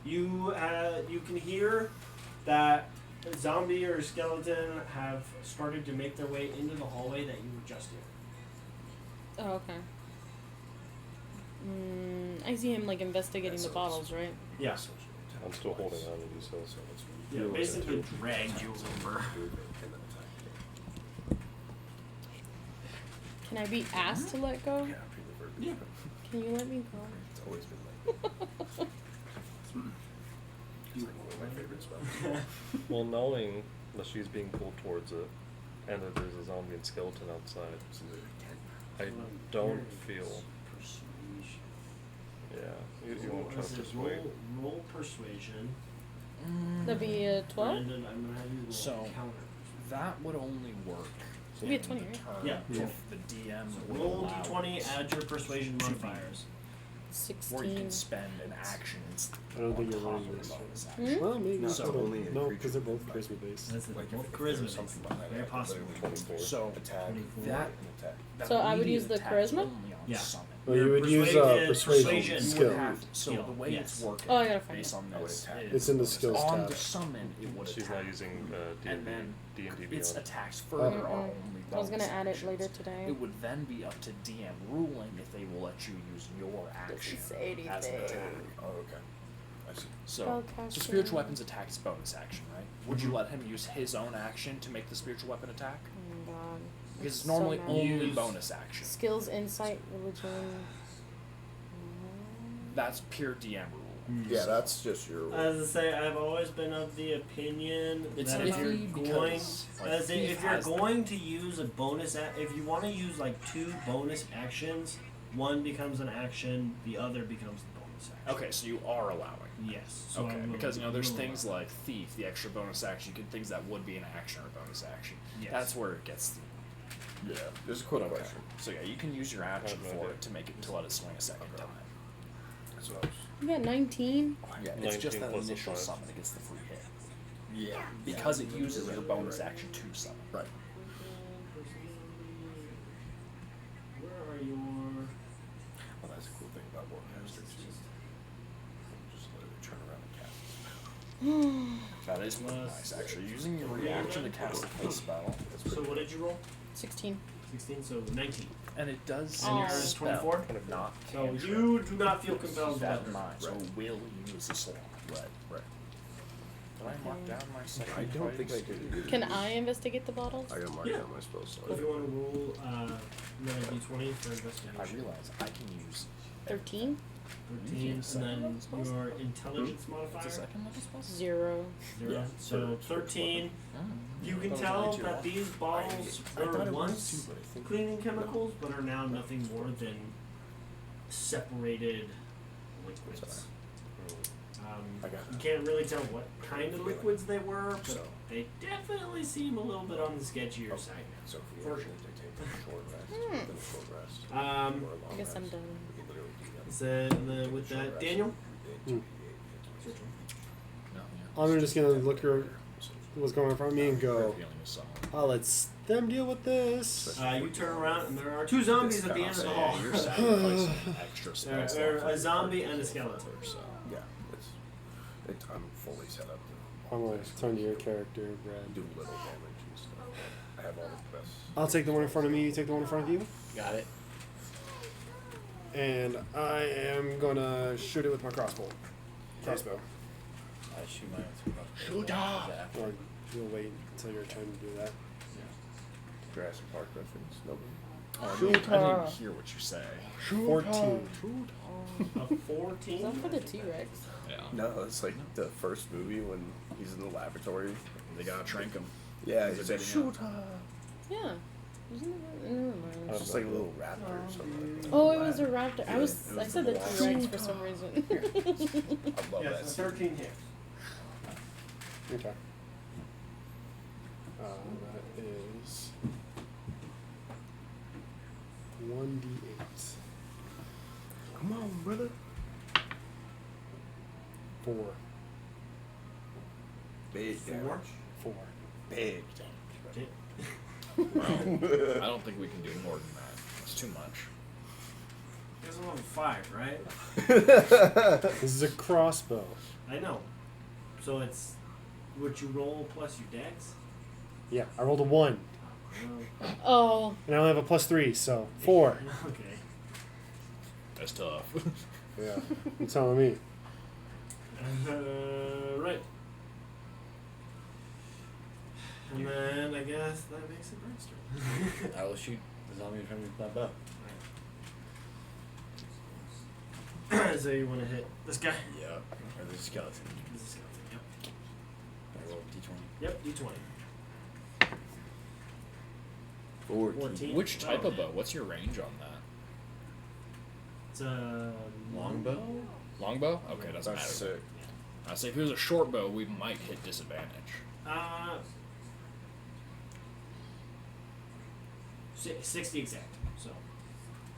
You can hear that a zombie or a skeleton have started to make their way into the hallway that you were just in. Oh, okay. I see him like investigating the bottles, right? Yeah. I'm still holding on to you, so Yeah, basically dragged you over. Can I be asked to let go? Yeah. Can you let me go? It's always been like it's like one of my favorite spells. Well, knowing that she's being pulled towards it, and that there's a zombie and skeleton outside, I don't feel. Yeah, you won't try to persuade. Roll persuasion. That'd be a 12? Brandon, I'm gonna have you roll So, counter. That would only work It'd be a in 20, the right? turn Yeah. if the DM would Roll allow d20, it add your persuasion to be- modifiers. Where you 16. can spend an action I don't think on you're top running of this. the bonus Hmm? action. Well, maybe No, so so only a no, creature because they're both like- charisma based. That's Like both if charisma there's based. something behind Very that, possible. 24. So Attack. 24. that, Attack. that So I would immediate use the attack is charisma? only on Yeah. summon. Well, you would use Persuasion persuasion You skill. would have so Skill, the way yes. it's working Oh, I gotta find based it. on I would this attack. is It's in the skills on tab. the summon it would She's attack. not using and then D&D its Beyond. attacks further are only I was gonna bonus add it actions. later today. It would then be up to DM ruling if they will let you use your action say as an anything. attack. Oh, okay. I see. So Spellcasting. spiritual weapons attack is bonus action, right? Would you let him use his own action to make the spiritual weapon attack? Oh, God. Because it's So normally mad. only Use- bonus action. Skills, insight, religion. That's pure DM rule. Yeah, that's just your. As I say, I've always been of the opinion It's that if you're iffy going, because, like, as Thief if you're has them. going to use a bonus, if you want to use like 2 bonus actions, one becomes an action, the other becomes the bonus action. Okay, so you are allowing. Yes. So Okay, I will- because there's will things allow. like thief, the extra bonus action, you can things that would be an action or a bonus action. Yes. That's where it gets. Yeah. There's a quick Okay. question. So yeah, you can use your action I have no for idea. it to make it to let it swing a second time. That's what I was. You got 19? Yeah, it's just 19 that plus the initial 5. summon. It gets the free hit Yeah. because it uses your bonus action to summon. Right. Where are your? Well, that's a cool thing about Warcaster. Just literally turn around and cast. That is nice, actually. Using your reaction to cast a full spell, So what did you roll? 16. 16. So 19. and it does And yours is spell, 24? not So cantrip. you do not feel Keep compelled to that that. in mind. So Right. will use the slot. Right. Right. Did I mark down my second? I don't think I price? did. Can I investigate the bottles? I got marked Yeah. down my spell slot. If you want to roll another d20 for investigation. I realize I can use 13? 13, and then your intelligence what's the modifier. second level spell? 0. 0. Yeah, So for 13. You can That was tell only two. that these bottles were once but I think cleaning chemicals, but are now nothing more than separated liquids. I got You it. can't really tell what kind of liquids they were, but So. they definitely seem a little bit on the sketchier side. So if we For actually take a short rest, then a short rest, Um, or a long I guess I'm rest, done. we can literally do that. is that with Take a short that, rest, Daniel? then Your turn. No, yeah. I'm just gonna look at what's going on in front of me and Her go, feeling is solid. oh, let's them deal with this. You turn around and there are 2 zombies at the end of the hall. You're sacrificing extra spells. There are a zombie and a skeleton. So. Yeah, I'm fully set up to I'm going to turn to your character, Brad. do little damage and stuff. I have all the best. I'll take the one in front of me, you take the one in front of you. Got it. And I am going to shoot it with my crossbow. Crossbow. I shoot mine with Shoot off! Or you'll wait until your turn to do that. Jurassic Park reference. Nope. Oh, I didn't hear what you say. 14. A 14? Is that for the T-Rex? Yeah. No, it's like the first movie when he's in the laboratory. They gotta trank him. Yeah, Is he's it like, big shoot. Yeah. Isn't it? Never mind. It's just like a little raptor or something. Like that. Oh, it was a raptor. Yeah, I said the T-Rex for some reason. I love that Yes, a scene. 13 hits. Okay. That is 1d8. Come on, brother. 4. Big 4? damage. 4. Big I don't think we can do more than that. It's too much. You guys are on 5, right? damage. This is a crossbow. I know. So it's what you roll plus your dex? Yeah, I rolled a 1. Oh. And I only have a +3, so 4. Okay. That's tough. Yeah, you're telling me. Right. And then I guess that makes it Brad's turn. I will shoot the zombie in front of me with my bow. So you want to hit this guy? Yep. Or the skeleton. This is a skeleton. Yep. I roll D20. Yep. D20. 14. Which type of bow? What's your range on that? It's a Longbow? Longbow? Okay, doesn't That's matter. sick. I say if it was a short bow, we might hit disadvantage. Uh, 60 exact. So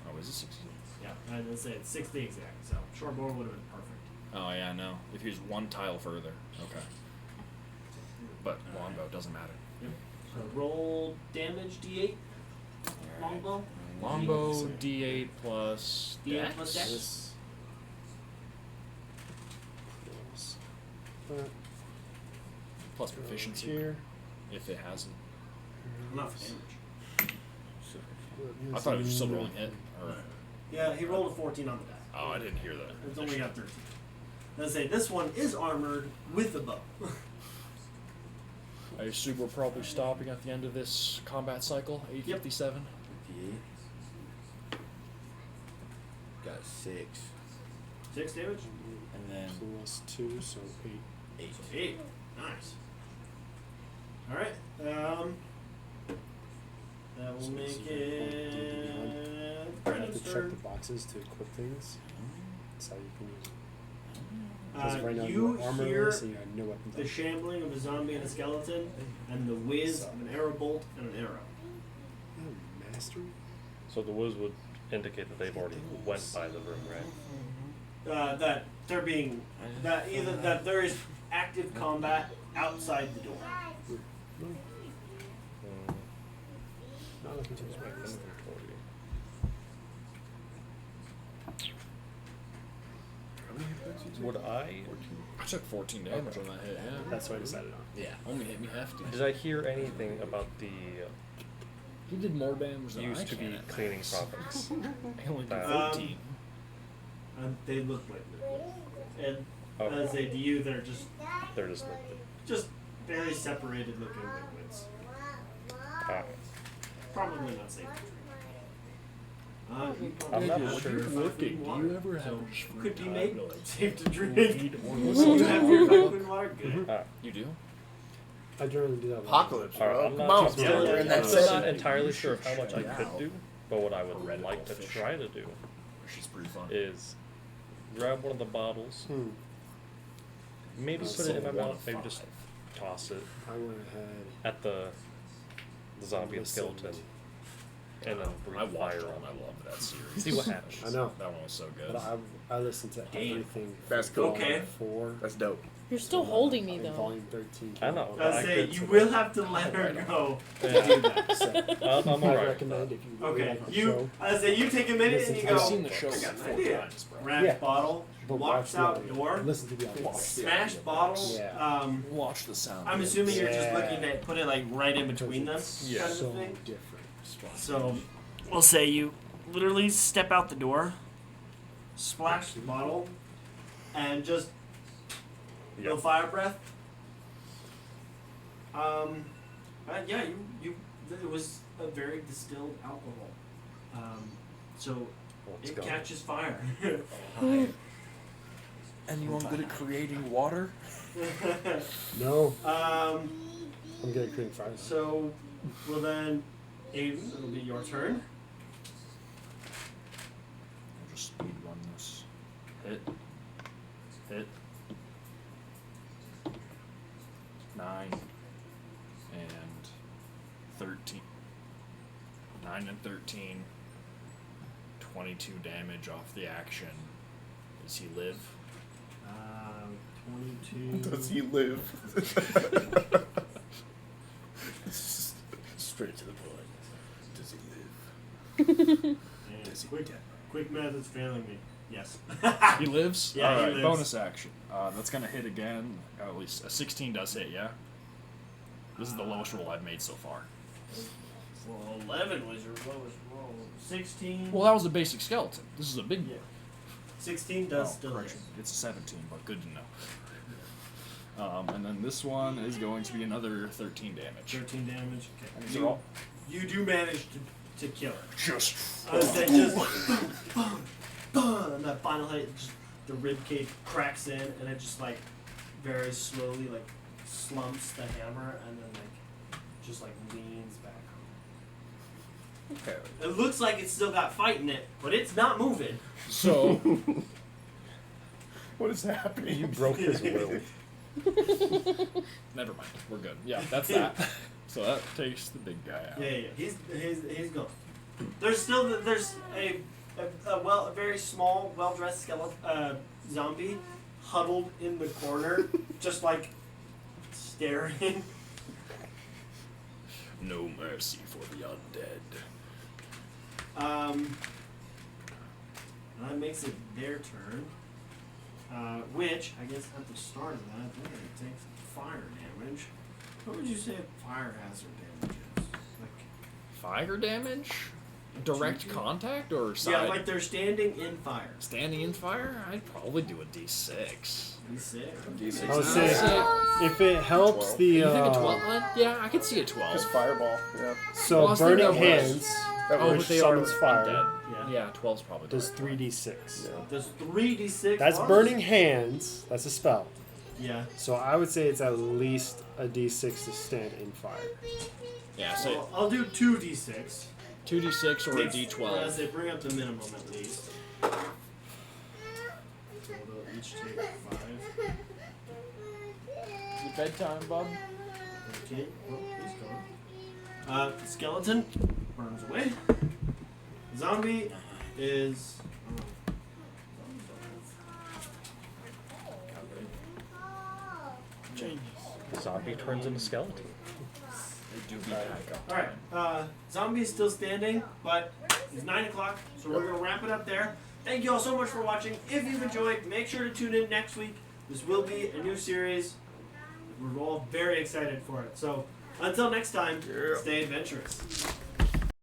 Oh, is it 60? yeah, I did say it's 60 exact. So short bow would have been perfect. Oh yeah, no. If he was one tile further. Okay. But longbow doesn't matter. So roll damage D8. Longbow. Longbow D8 plus D8 dex? plus dex. This. That Plus proficiency here. if it has it. Enough damage. I thought it was still rolling hit. Or, Yeah, he rolled a 14 on the die. oh, I didn't hear that. It's only got 13. Let's say this one is armored with a bow. I assume we're probably stopping at the end of this combat cycle, 857. D8. Got 6. 6 damage. And then +2, so 8. 8. So 8. Nice. Alright. That will So this make is a point it. I have Brandon's to check turn. the boxes to equip things. That's how you can use it. Because right now You you're armorless hear and you have no weapons. the shambling of a zombie and a skeleton, and the whiz of an arrow bolt and an arrow. Oh, mastery? So the whiz would indicate that they've already went by the room, right? That they're being that either that there is active combat outside the door. Not looking to My inventory. Would I? I took 14 damage on that hit, yeah. That's what I decided on. Yeah. Only hit me hefty. Did I hear anything about the He did more damage than I used to be can. cleaning products? I only did Um, 14. They look like liquid. And Oh. as they do you, they're They're just liquid. just very separated looking liquids. Ah, Probably not safe. I'm not If sure. you're lifting, Do water, you ever have so a spare could be time made to, like, safe to drink. read or You listen to have a your book? clean water. Good. ah. You do? I generally do that. Apocalypse, Alright, bro. I'm Come not on, just- bro. yeah, We're in that I'm setting. not entirely sure of how much I could do, but what I would like to try to do She's pretty fun. is grab one of the bottles, maybe put it in my mouth, maybe just toss it I went ahead. at the zombie and Listen. skeleton, and then breathe I watched fire all. on I it. loved that series. See what happens. I know. That one was so good. But I listened to everything. That's cool. Okay. 4. That's dope. You're still holding me, though. Volume 13. I know. I I say could you survive. will have to let her go. Yeah. Do that. So, I'm I alright. recommend if you really Okay, like the you. show. I say you take a minute and you I've go. seen the show I got an 4 idea. times, bro. Grab Yeah. bottle, But walks watch out the- door, Listen to the audio. smash bottle. Yeah. Watch the sound. I'm assuming you're just Yeah. looking to put it like right in between them, Because Yeah. kind it's of so a thing. different. So we'll say you literally step out the door, splash the bottle, and just no fire breath. Yeah, you. It was a very distilled alcohol, so Well, it's it gone. catches fire. Anyone good at creating water? No, um, I'm good at creating fire. so, well then, Aiden, it'll be your turn. I'll just speed run this. Hit. Hit. 9 and 13. 9 and 13. 22 damage off the action. Does he live? 22. Does he live? Straight to the point. Does he live? And quick math is failing me. Yes. He lives? Yeah, he Alright, lives. bonus action. That's gonna hit again. At least a 16 does hit, yeah? This is the lowest roll I've made so far. Well, 11 was your lowest roll. 16. Well, that was a basic skeleton. This is a big Yeah. 16 does still correction. hit. It's a 17, but good to know. And then this one is going to be another 13 damage. 13 damage. Okay. And these are all You do manage to kill her. just. I was saying just boom, boom, boom, and that final hit, just the rib cage cracks in, and it just like very slowly like slumps the hammer, and then like just like leans back on. Okay. It looks like it's still got fight in it, but it's not moving. So What is happening? You broke his will. never mind. We're good. Yeah, that's that. So that takes the big guy out. Yeah, he's gone. There's a very small, well-dressed skeleton zombie huddled in the corner, just like staring. No mercy for the undead. That makes it their turn. Which I guess at the start of that, they're gonna take some fire damage. What would you say fire hazard damage is? Like, Fire damage? Direct contact or side? yeah, like they're standing in fire. Standing in fire? I'd probably do a D6. D6. I would I'd say say- if it helps 12. the You think a 12? Yeah, I could see a 12. Just fireball. Yeah. so Well, I was thinking burning of worse. hands That Oh, works. which but they are summons fire undead. Yeah. Yeah, 12's probably does the right 3d6. Yeah. There's 3d6. That's on? burning hands. That's a spell. Yeah. So I would say it's at least a d6 to stand in fire. Yeah, so So I'll do 2d6. 2d6 or a As d12. they bring up the minimum at least. So they'll each take 5. Is it bedtime, bub? Okay. Oh, he's gone. Skeleton burns away. Zombie is. Zombie turns into skeleton. They do be back up. Alright, zombie's still standing, but it's 9 o'clock, so we're going to wrap it up there. Thank you all so much for watching. If you've enjoyed, make sure to tune in next week. This will be a new series. We're all very excited for it. So, until next time, Yeah. stay adventurous.